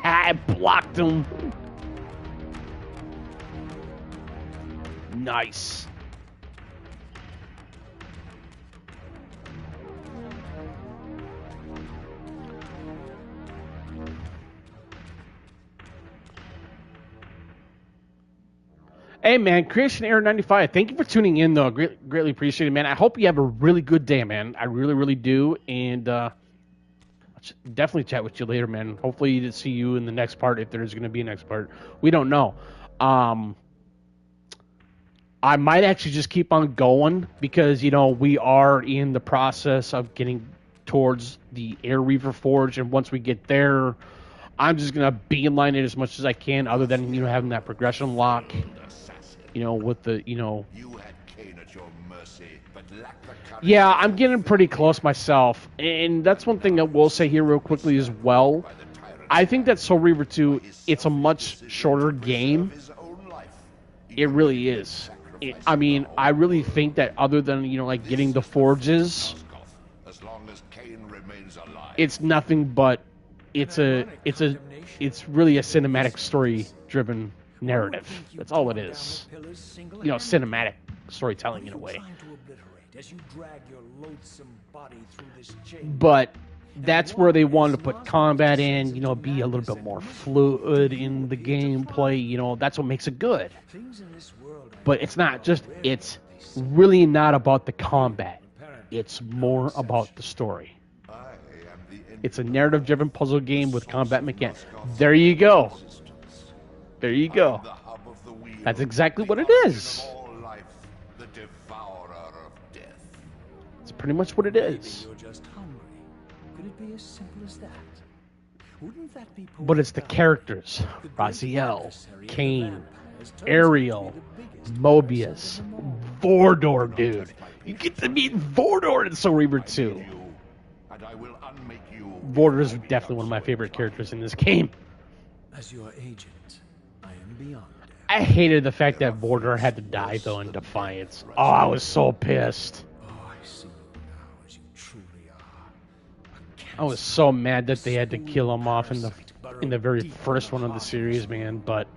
I blocked him. Nice. Hey man, Creation Error 95. Thank you for tuning in, though. Greatly appreciate it, man. I hope you have a really good day, man. I really, really do. And I'll definitely chat with you later, man. Hopefully to see you in the next part, if there's going to be a next part. We don't know. I might actually just keep on going because, you know, we are in the process of getting towards the Air Reaver Forge, and once we get there, I'm just going to beeline it as much as I can, other than, you know, having that progression lock, with the, You had Cain at your mercy, but lacked the courage. Yeah, I'm getting pretty close myself. And that's one thing I will say here real quickly as well. I think that Soul Reaver 2, it's a much shorter game. It really is. I mean, I really think that other than, like getting the forges, As long as Cain remains alive. it's nothing but it's really a cinematic story driven narrative. That's all it is. Cinematic storytelling in a way. But that's where they wanted to put combat in, be a little bit more fluid in the gameplay, that's what makes it good. But it's really not about the combat. It's more about the story. It's a narrative-driven puzzle game with combat mechanics. There you go. There you go. That's exactly what it is. It's pretty much what it is. But it's the characters. Raziel, Cain, Ariel, Mobius, Vordor, dude. You get to meet Vordor in Soul Reaver 2. Vordor is definitely one of my favorite characters in this game. As your agent, I am beyond. I hated the fact that Vordor had to die, though, in Defiance. Oh, I was so pissed. Oh, I see you now as you truly are. I was so mad that they had to kill him off in the very first one of the series, man. But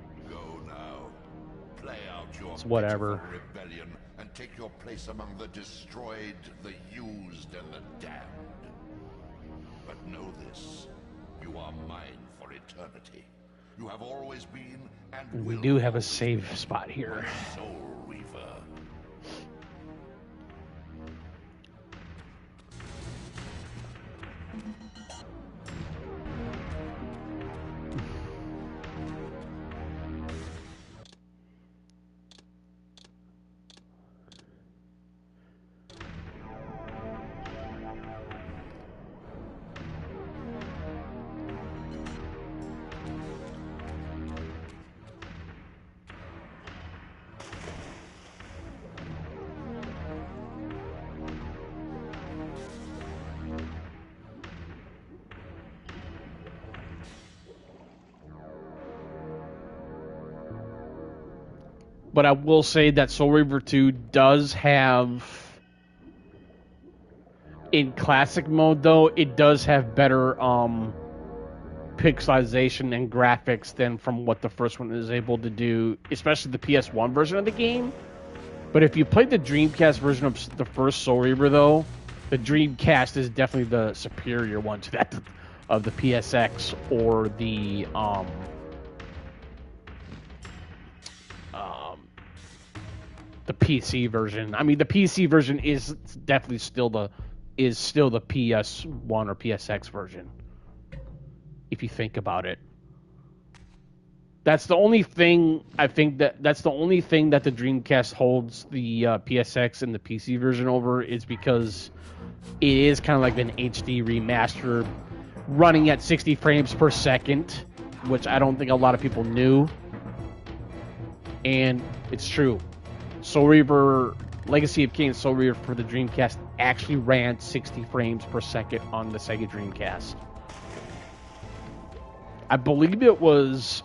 it's whatever. Rebellion and take your place among the destroyed, the used, and the damned. But know this: you are mine for eternity. You have always been, and We will do have a always save be spot here. my Soul Reaver. But I will say that Soul Reaver 2 does have, in classic mode though, it does have better pixelization and graphics than from what the first one is able to do, especially the PS1 version of the game. But if you played the Dreamcast version of the first Soul Reaver though, the Dreamcast is definitely the superior one to that of the PSX or the PC version. I mean, the PC version is definitely still the PS1 or PSX version. If you think about it, that's the only thing that's the only thing that the Dreamcast holds the PSX and the PC version over, is because it is kind of like an HD remaster running at 60 frames per second, which I don't think a lot of people knew. And it's true. Soul Reaver, Legacy of Kain Soul Reaver for the Dreamcast actually ran 60 frames per second on the Sega Dreamcast. I believe it was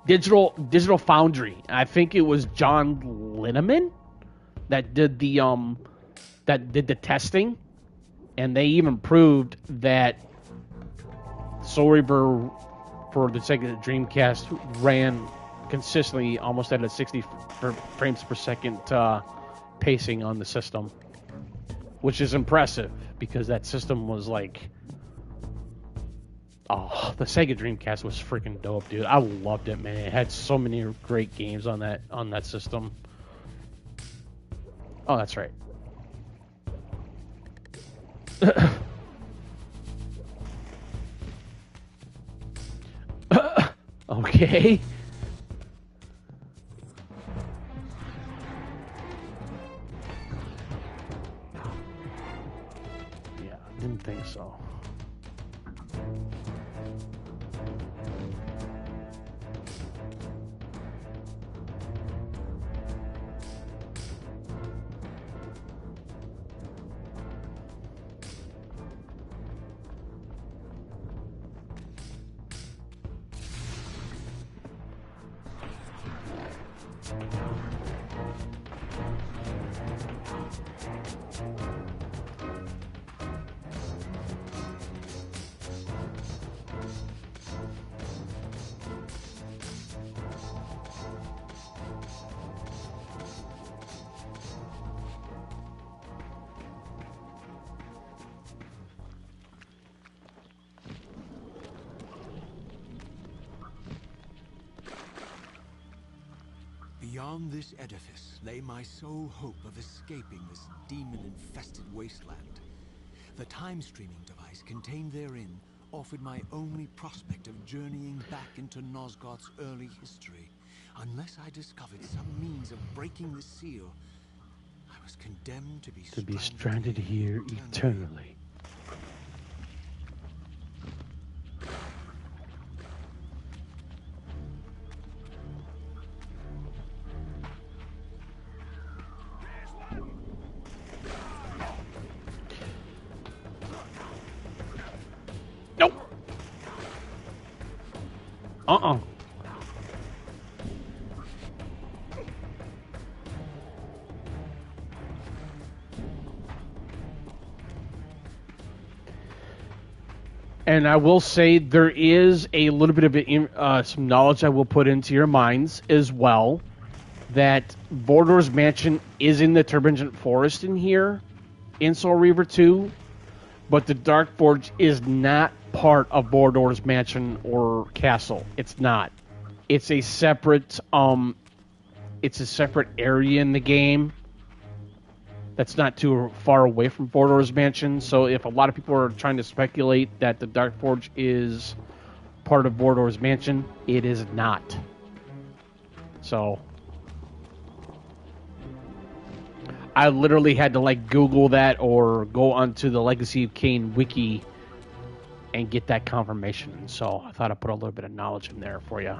Digital Foundry. I think it was John Linneman that did the testing, and they even proved that Soul Reaver for the Sega Dreamcast ran consistently almost at a 60 frames per second pacing on the system, which is impressive because that system was like, the Sega Dreamcast was freaking dope, dude. I loved it, man. It had so many great games on that system. Oh, that's right. Okay. Yeah, didn't think so. Beyond this edifice lay my sole hope of escaping this demon-infested wasteland. The time-streaming device contained therein offered my only prospect of journeying back into Nosgoth's early history. Unless I discovered some means of breaking the seal, I was condemned to be stranded here eternally. Uh-uh. And I will say there is a little bit of some knowledge I will put into your minds as well, that Vordor's mansion is in the Turbulent Forest in here, in Soul Reaver 2, but the Dark Forge is not part of Vordor's mansion or castle. It's not. It's a separate area in the game that's not too far away from Vordor's mansion. So if a lot of people are trying to speculate that the Dark Forge is part of Vordor's mansion, it is not. So I literally had to like Google that or go onto the Legacy of Kain wiki and get that confirmation. So I thought I'd put a little bit of knowledge in there for you.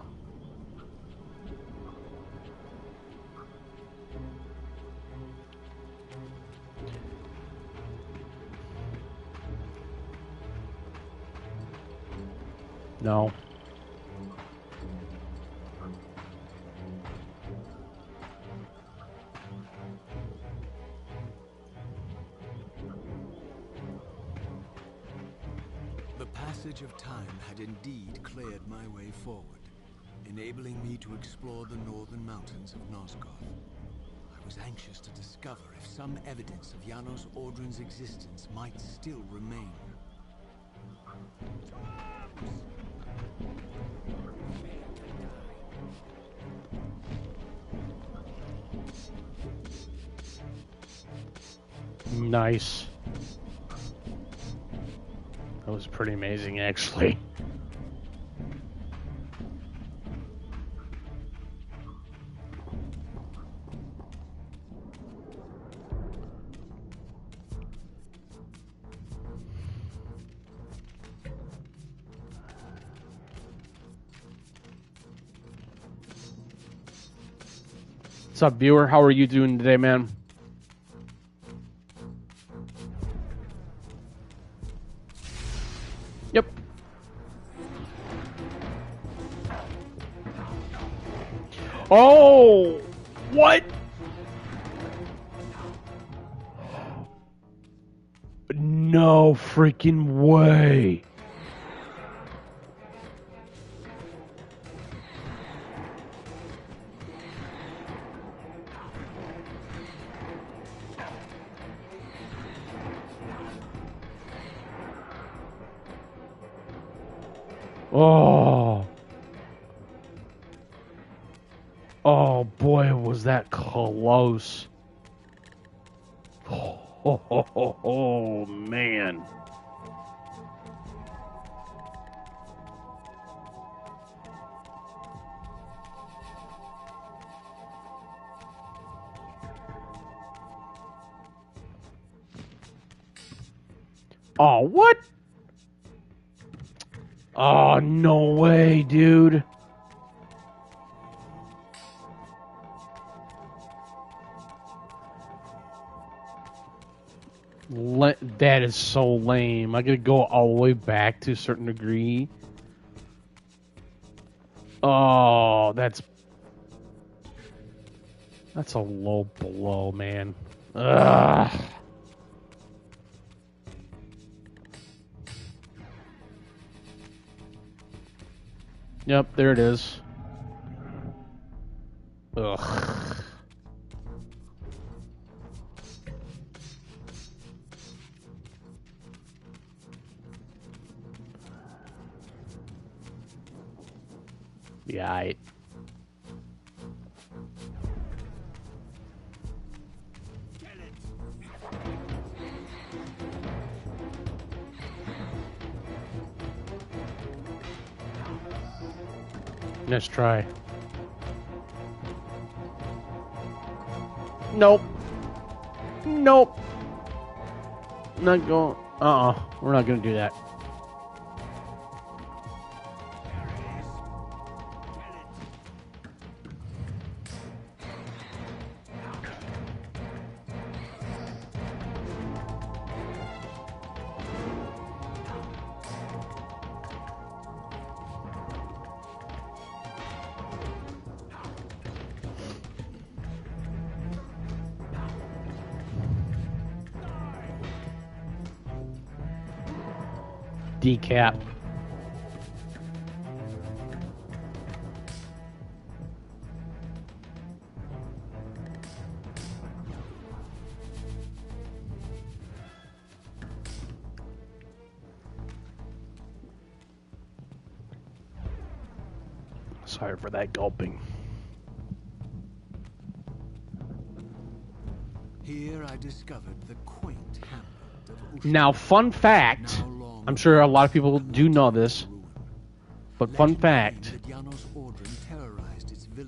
No. The passage of time had indeed cleared my way forward, enabling me to explore the northern mountains of Nosgoth. I was anxious to discover if some evidence of Janos Audron's existence might still remain. Nice. That was pretty amazing, actually. What's up, viewer? How are you doing today, man? Yep. Oh! What? No freaking way. Oh. Oh boy, was that close. Oh, man. Oh, what? Oh, no way, dude. That is so lame. I gotta go all the way back to a certain degree. Oh, that's... That's a low blow, man. Ugh. Yep, there it is. Ugh. Yeah, Let's try. Nope. Nope. Not going. We're not going to do that. Decap. Sorry for that gulping. Here I discovered the quaint hamlet of Ush. Now, fun fact, I'm sure a lot of people do know this, but fun fact,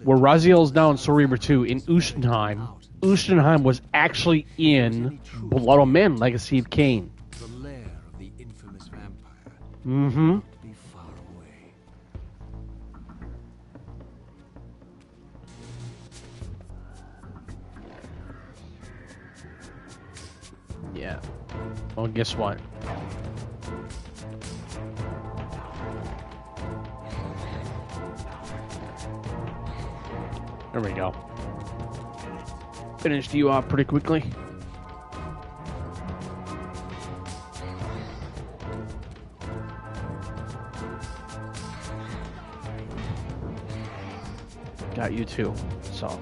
where Raziel is now in Soul Reaver 2, in Ustenheim was actually in Blood on Men, Legacy of Kain. The lair of the infamous vampire. Mm-hmm. Be far away. Yeah. Well, guess what? There we go. Finished you off pretty quickly. Got you too. So, got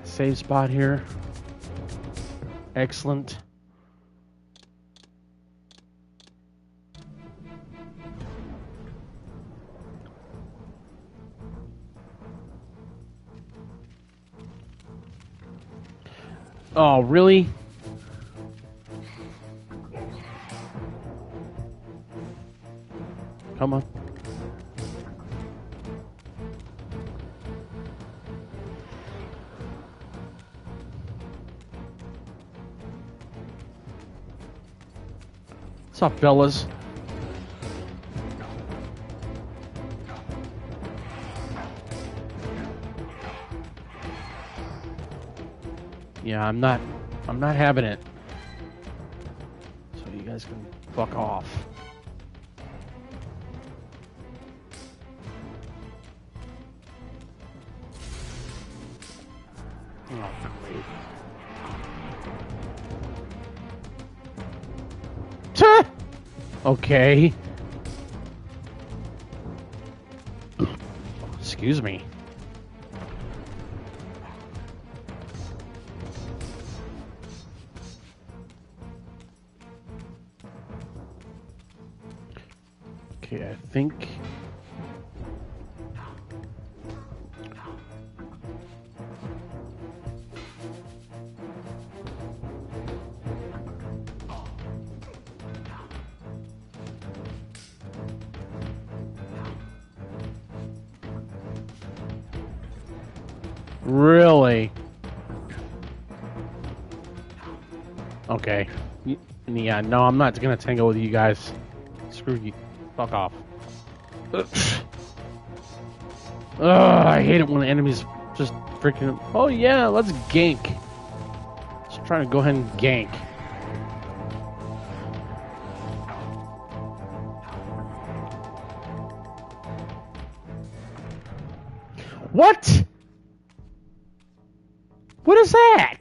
a save spot here. Excellent. Oh, really? Come on. What's up, fellas? Yeah, I'm not having it. So you guys can fuck off. Oh, great. Tuh! Okay. Excuse me. Okay, I think... Really? Okay. Yeah, no, I'm not gonna tango with you guys. Screw you. Fuck off. Ugh, I hate it when the enemies just freaking... Oh yeah, let's gank. Just trying to go ahead and gank. What? What is that?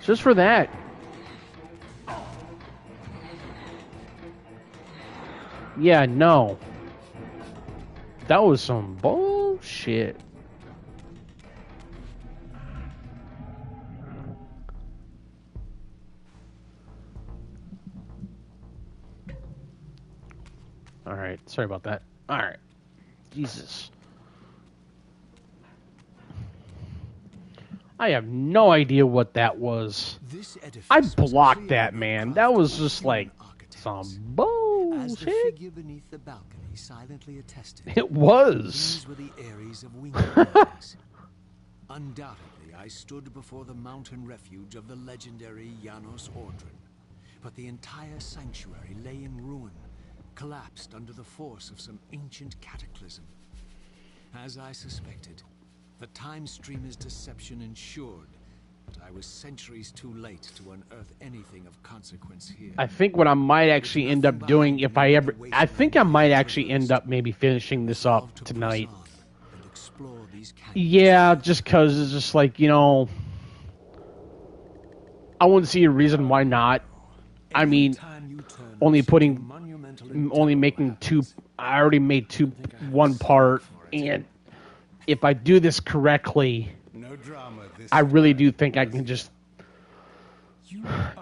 Just for that. Yeah, no. That was some bullshit. Alright, sorry about that. Alright. Jesus. I have no idea what that was. I blocked that, man. That was just like some bullshit. Beneath the balcony silently attested, It was. these were the areas of winged beings. Undoubtedly, I stood before the mountain refuge of the legendary Janos Ordren. But the entire sanctuary lay in ruin, collapsed under the force of some ancient cataclysm. As I suspected, the time streamer's deception ensured that I was centuries too late to unearth anything of consequence here. I think what I might actually end up doing if I ever... I think I might actually end up maybe finishing this up tonight. Yeah, just because it's just like, you know... I wouldn't see a reason why not. I mean, only making two... I already made one part, and if I do this correctly, I really do think I can just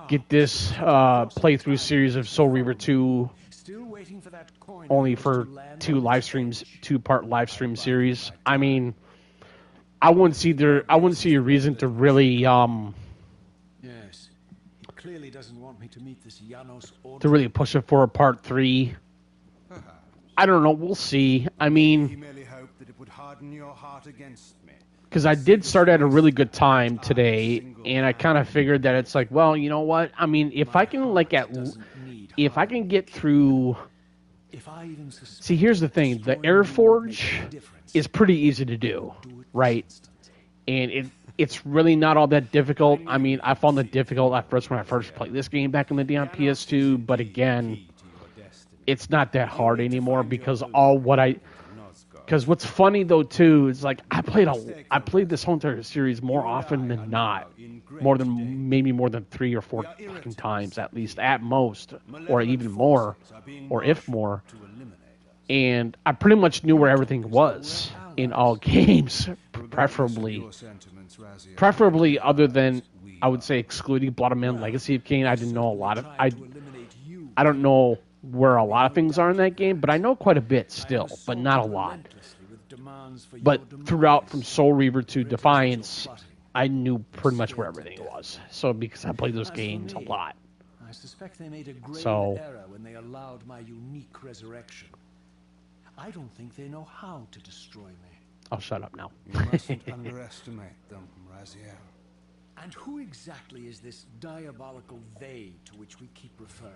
get this playthrough series of Soul Reaver 2 only for two-part live stream series. I mean, I wouldn't see a reason to really Yes. He clearly doesn't want me to meet this Janos to really push it for a part 3. I don't know. We'll see. I mean, He merely hoped that it would harden your heart against me. because I did start at a really good time today, and I kind of figured that it's like, well, you know what? I mean, if I can if I can get through. See, here's the thing: the Airforge is pretty easy to do, right? And it's really not all that difficult. I mean, I found it difficult at first when I first played this game back in the day on PS2, but again, it's not that hard anymore because because what's funny though too is like I played this whole entire series more often than not, more than 3 or 4 fucking times at least, at most, or even more, or if more. And I pretty much knew where everything was in all games, preferably other than, I would say, excluding Blood and Man Legacy of Kain. I didn't know a lot of I don't know where a lot of things are in that game, but I know quite a bit still, but not a lot. But throughout, from Soul Reaver to Defiance, I knew pretty much where everything was. So because I played those games a lot. I suspect they made a grave So error when they allowed my unique resurrection. I don't think they know how to destroy me. I'll shut up now. You mustn't underestimate them, Raziel. And who exactly is this diabolical they to which we keep referring?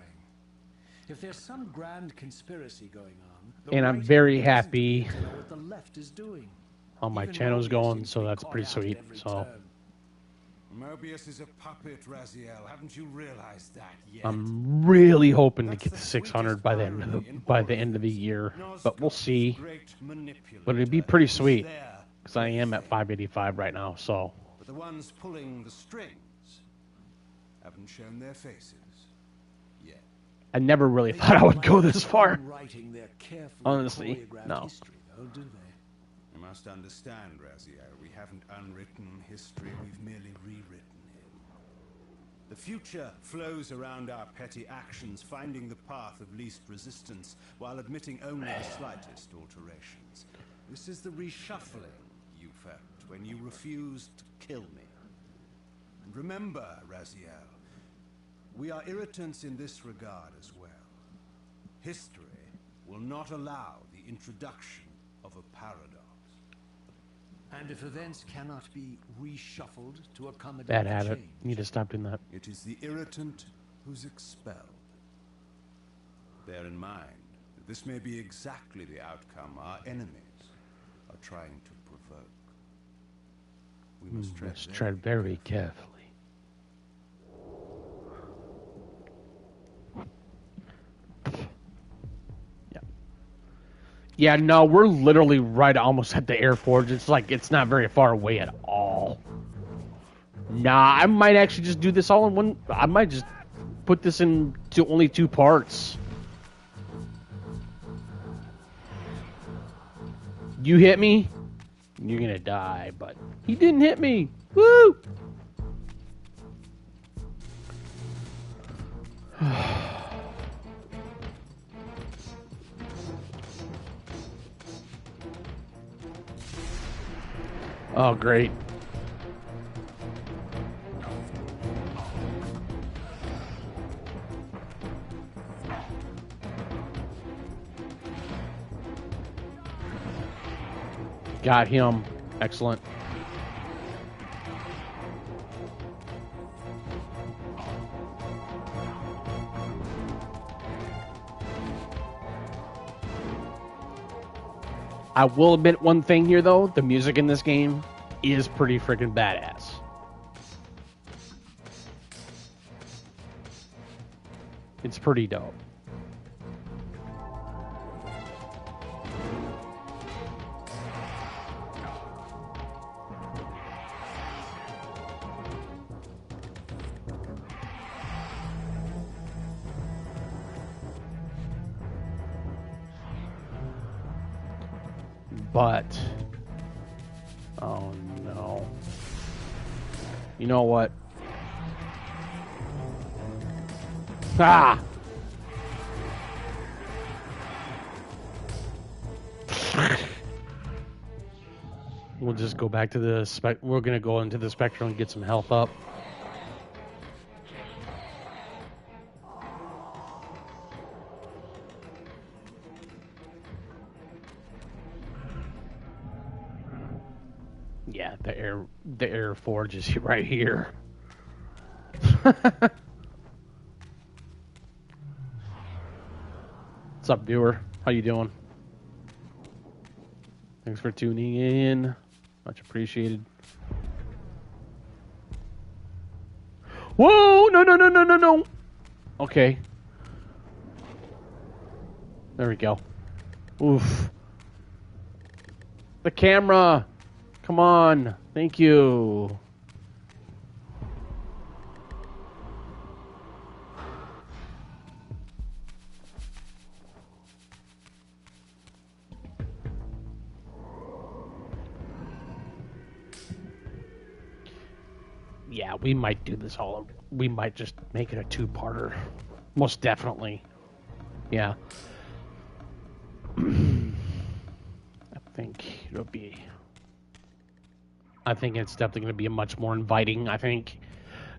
If there's some grand conspiracy going on, And I'm very happy what the left is doing. how my Even channel's Mobius going, seems so to be that's caught pretty out sweet. every So turn. Mobius is a puppet, Raziel. Haven't you realized that yet? I'm really hoping to get to 600 by the end of the year, but we'll see. But it'd be pretty sweet because I am at 585 right now. So But the ones pulling the strings haven't shown their faces yet. I never really thought I would go this far. Writing their carefully Honestly, choreographed no. history, though, do they? You must understand, Raziel, we haven't unwritten history, we've merely rewritten it. The future flows around our petty actions, finding the path of least resistance, while admitting only the slightest alterations. This is the reshuffling you felt when you refused to kill me. And remember, Raziel, we are irritants in this regard as well. History will not allow the introduction of a paradox. And if events cannot be reshuffled to accommodate Bad the habit. change, Need to stop doing that. It is the irritant who's expelled. Bear in mind that this may be exactly the outcome our enemies are trying to provoke. We must Tread very carefully. Yeah, no, we're literally right almost at the Air Forge. It's like, it's not very far away at all. Nah, I might actually just do this all in one. I might just put this into only 2 parts. You hit me, you're gonna die, but he didn't hit me. Woo! Oh, great. Got him. Excellent. I will admit one thing here, though. The music in this game is pretty freaking badass. It's pretty dope. But, oh no. You know what? Ah! We'll just go back to the we're gonna go into the Spectrum and get some health up. Yeah, the air forge is right here. What's up, viewer? How you doing? Thanks for tuning in. Much appreciated. Whoa! No, no, no, no, no, no! Okay. There we go. Oof. The camera! Come on. Thank you. Yeah, we might do this all. We might just make it a 2-parter. Most definitely. Yeah. I think it'll be... I think it's definitely going to be a much more inviting, I think.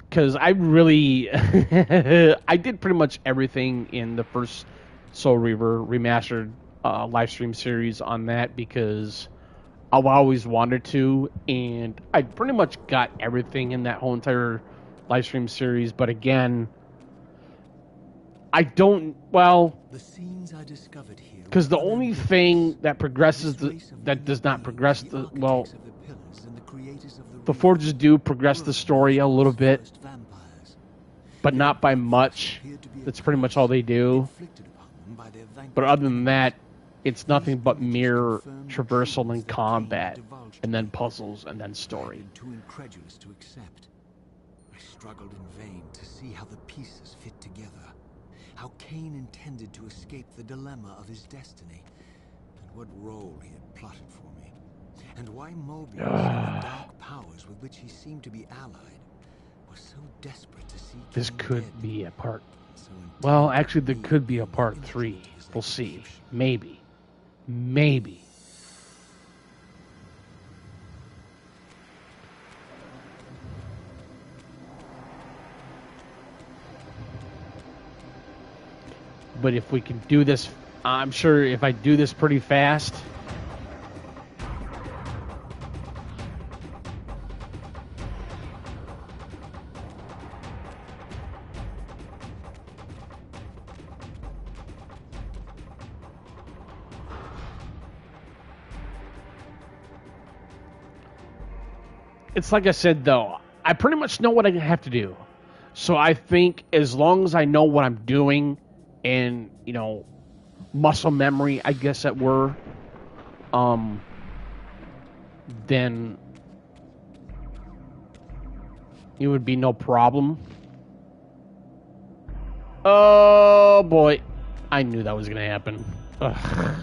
Because I really... I did pretty much everything in the first Soul Reaver Remastered live stream series on that because I've always wanted to, and I pretty much got everything in that whole entire live stream series. But again, I don't... Well... The scenes I discovered here... Because the only thing that progresses... that does not progress the... Well... The Forges do progress the story a little bit, but not by much. That's pretty much all they do. But other than that, it's nothing but mere traversal and combat, and then puzzles, and then story. Too incredulous to accept. I struggled in vain to see how the pieces fit together. How Cain intended to escape the dilemma of his destiny, and what role he had plotted for me. And why Mobius and the dark powers with which he seemed to be allied were so desperate to see. This could be a part. Well, actually, there could be a part 3. We'll see. Maybe. Maybe. But if we can do this, I'm sure if I do this pretty fast. It's like I said, though, I pretty much know what I have to do. So I think as long as I know what I'm doing and, you know, muscle memory, I guess that were, then it would be no problem. Oh boy, I knew that was gonna happen. Ugh.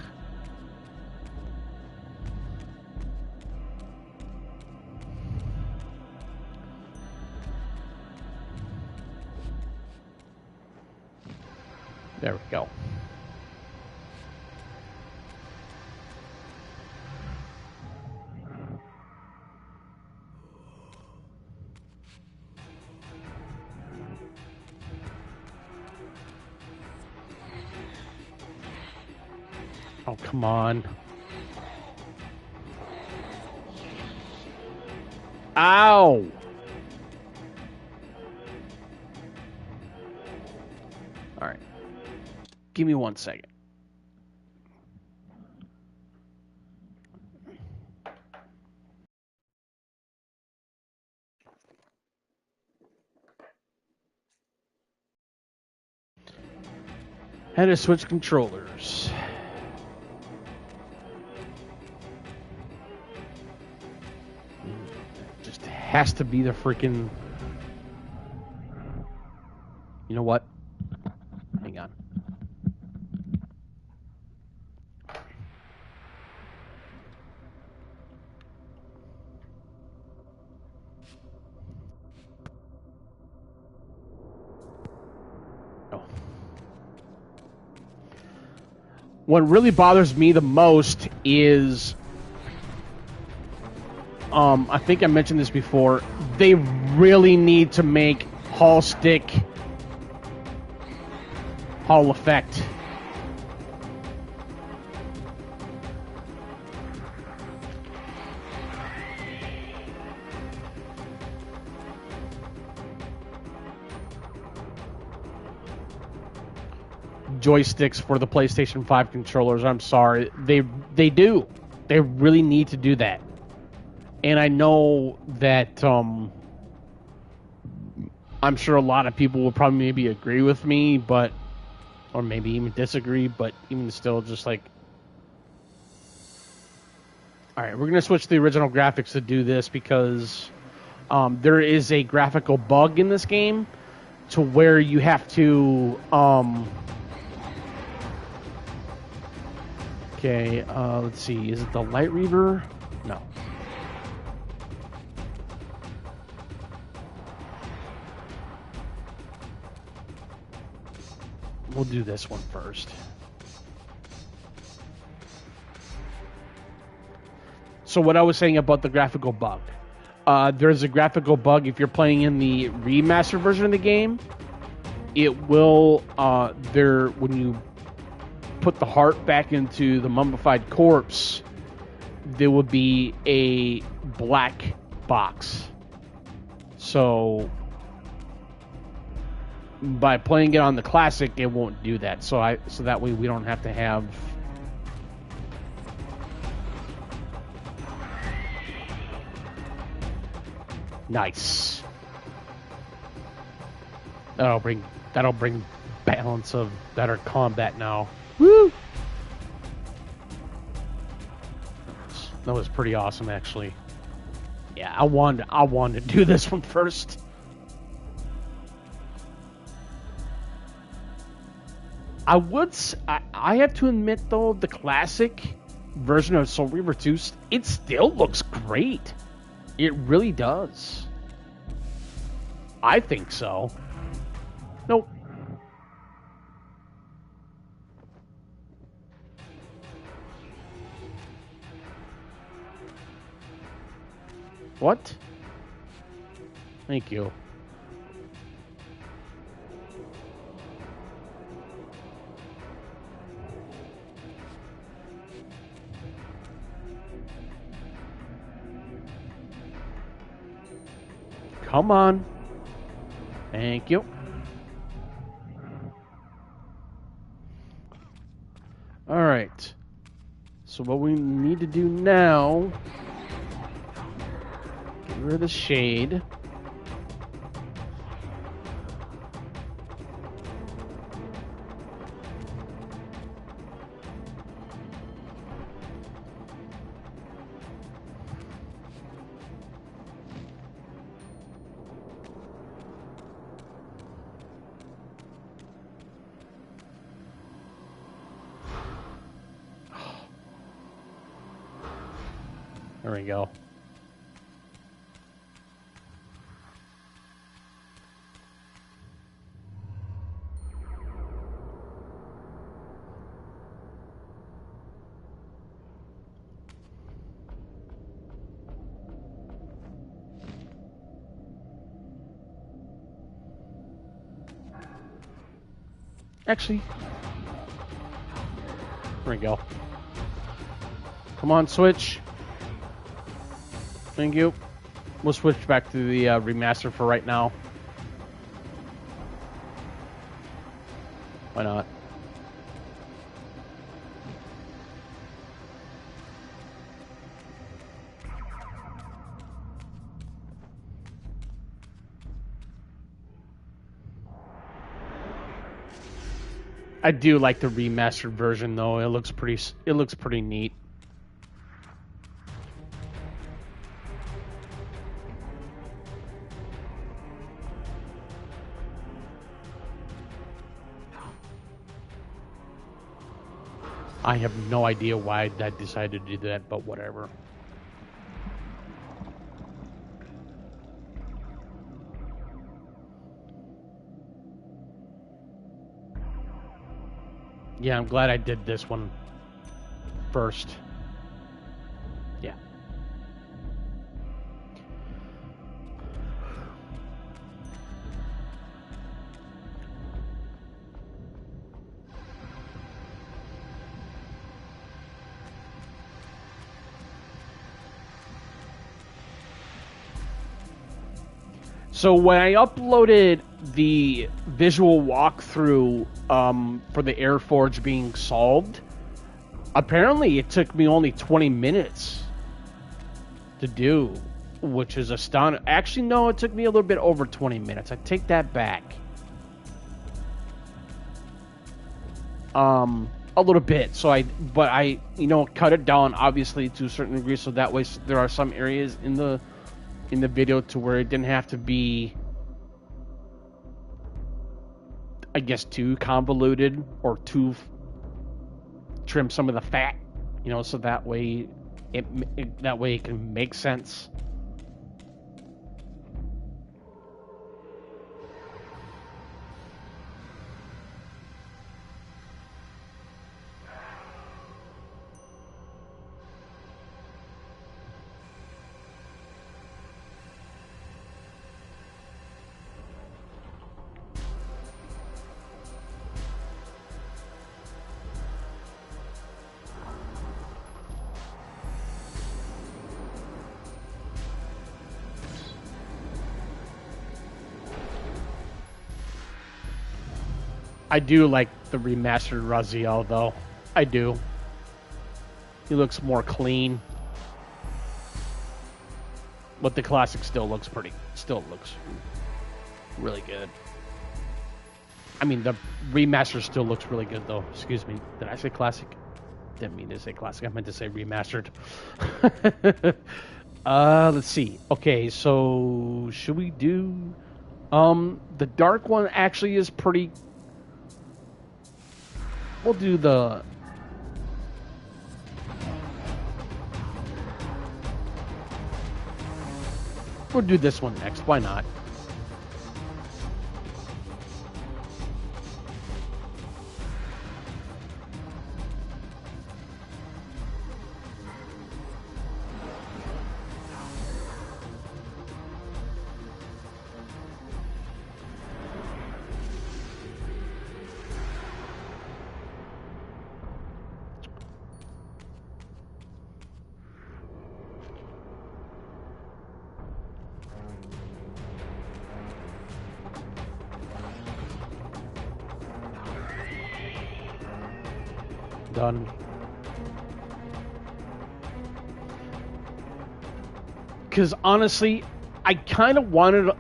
There we go. Oh, come on. Ow! Alright. Give me 1 second. Had to switch controllers. Just has to be the freaking... You know what? Hang on. Oh. What really bothers me the most is... I think I mentioned this before. They really need to make Hall Stick Hall Effect. Joysticks for the PlayStation 5 controllers. I'm sorry. They do. They really need to do that. And I know that I'm sure a lot of people will probably maybe agree with me, but or maybe even disagree, but even still just like alright, we're gonna switch to the original graphics to do this because there is a graphical bug in this game to where you have to okay, let's see, is it the Light Reaver? No. We'll do this one first. So what I was saying about the graphical bug. There's a graphical bug if you're playing in the remaster version of the game. It will, when you put the heart back into the mummified corpse, there will be a black box. So... by playing it on the classic, it won't do that. So that way we don't have to have nice. That'll bring balance of better combat now. Woo! That was pretty awesome, actually. Yeah, I wanted to do this one first. I have to admit, though, the classic version of Soul Reaver 2, it still looks great. It really does. I think so. Nope. What? Thank you. Come on. Thank you. Alright. So what we need to do now... get rid of the shade. There we go. Actually, there we go. Come on, switch. Thank you. We'll switch back to the remaster for right now. Why not? I do like the remastered version though. It looks pretty neat. I have no idea why I decided to do that, but whatever. Yeah, I'm glad I did this one first. Yeah. So when I uploaded the visual walkthrough for the Air Forge being solved, apparently it took me only 20 minutes to do, which is astounding. Actually, no, it took me a little bit over 20 minutes. I take that back. A little bit. So I cut it down obviously to a certain degree, so that way there are some areas in the video to where it didn't have to be, I guess, too convoluted or too trim some of the fat, so that way it can make sense. I do like the remastered Raziel, though. I do. He looks more clean. But the classic still looks really good. I mean, the remaster still looks really good, though. Excuse me. Did I say classic? Didn't mean to say classic. I meant to say remastered. Let's see. Okay, so should we do... the dark one actually is pretty... We'll do the... We'll do this one next. Why not? Done. Because honestly, I kind of wanted...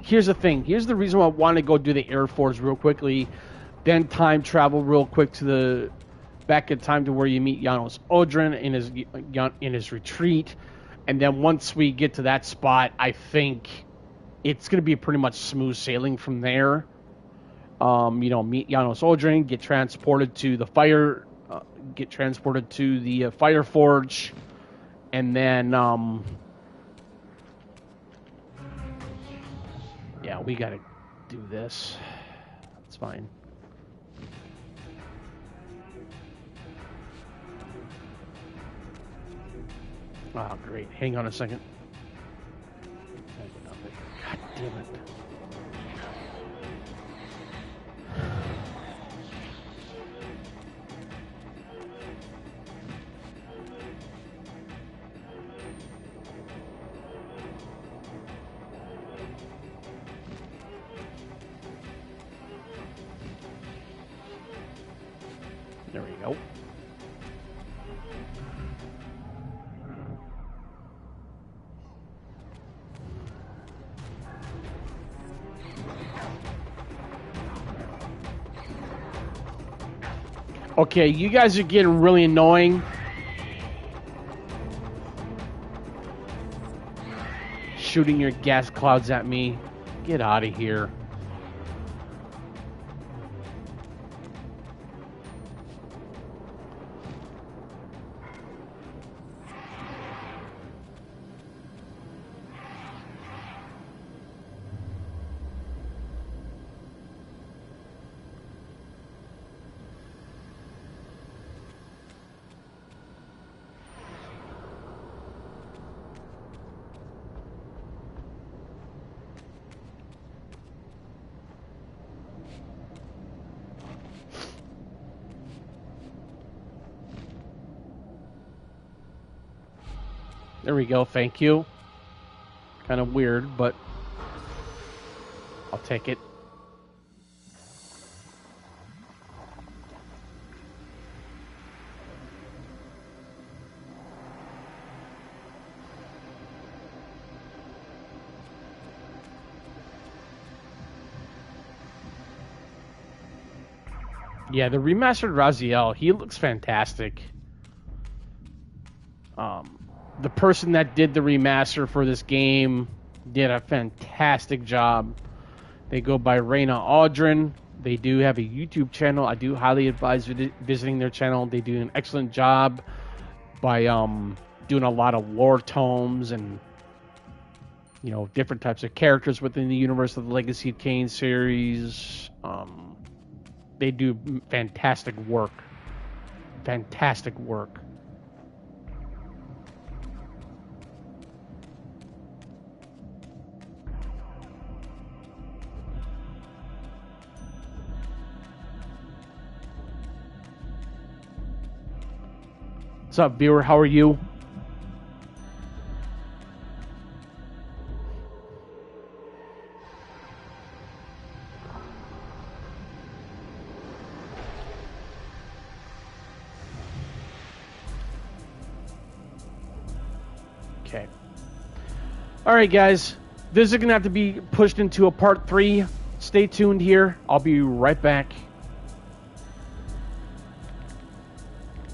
Here's the thing. Here's the reason why I wanted to go do the Air Force real quickly, then time travel real quick to the... back in time to where you meet Janos Odrin in his retreat. And then once we get to that spot, I think it's going to be pretty much smooth sailing from there. Meet Janos Odrin, get transported to the Fire Forge, And then, yeah, we gotta do this. It's fine. Oh, great. Hang on a second. God damn it. There we go. Okay, you guys are getting really annoying. Shooting your gas clouds at me. Get out of here. There we go, thank you. Kind of weird, but I'll take it. Yeah, the remastered Raziel, he looks fantastic. The person that did the remaster for this game did a fantastic job. They go by Raina Audrin. They do have a YouTube channel. I do highly advise visiting their channel. They do an excellent job by doing a lot of lore tomes and, you know, different types of characters within the universe of the Legacy of Kain series. They do fantastic work. Fantastic work. What's up, viewer? How are you? Okay. Alright, guys. This is going to have to be pushed into a part 3. Stay tuned here. I'll be right back.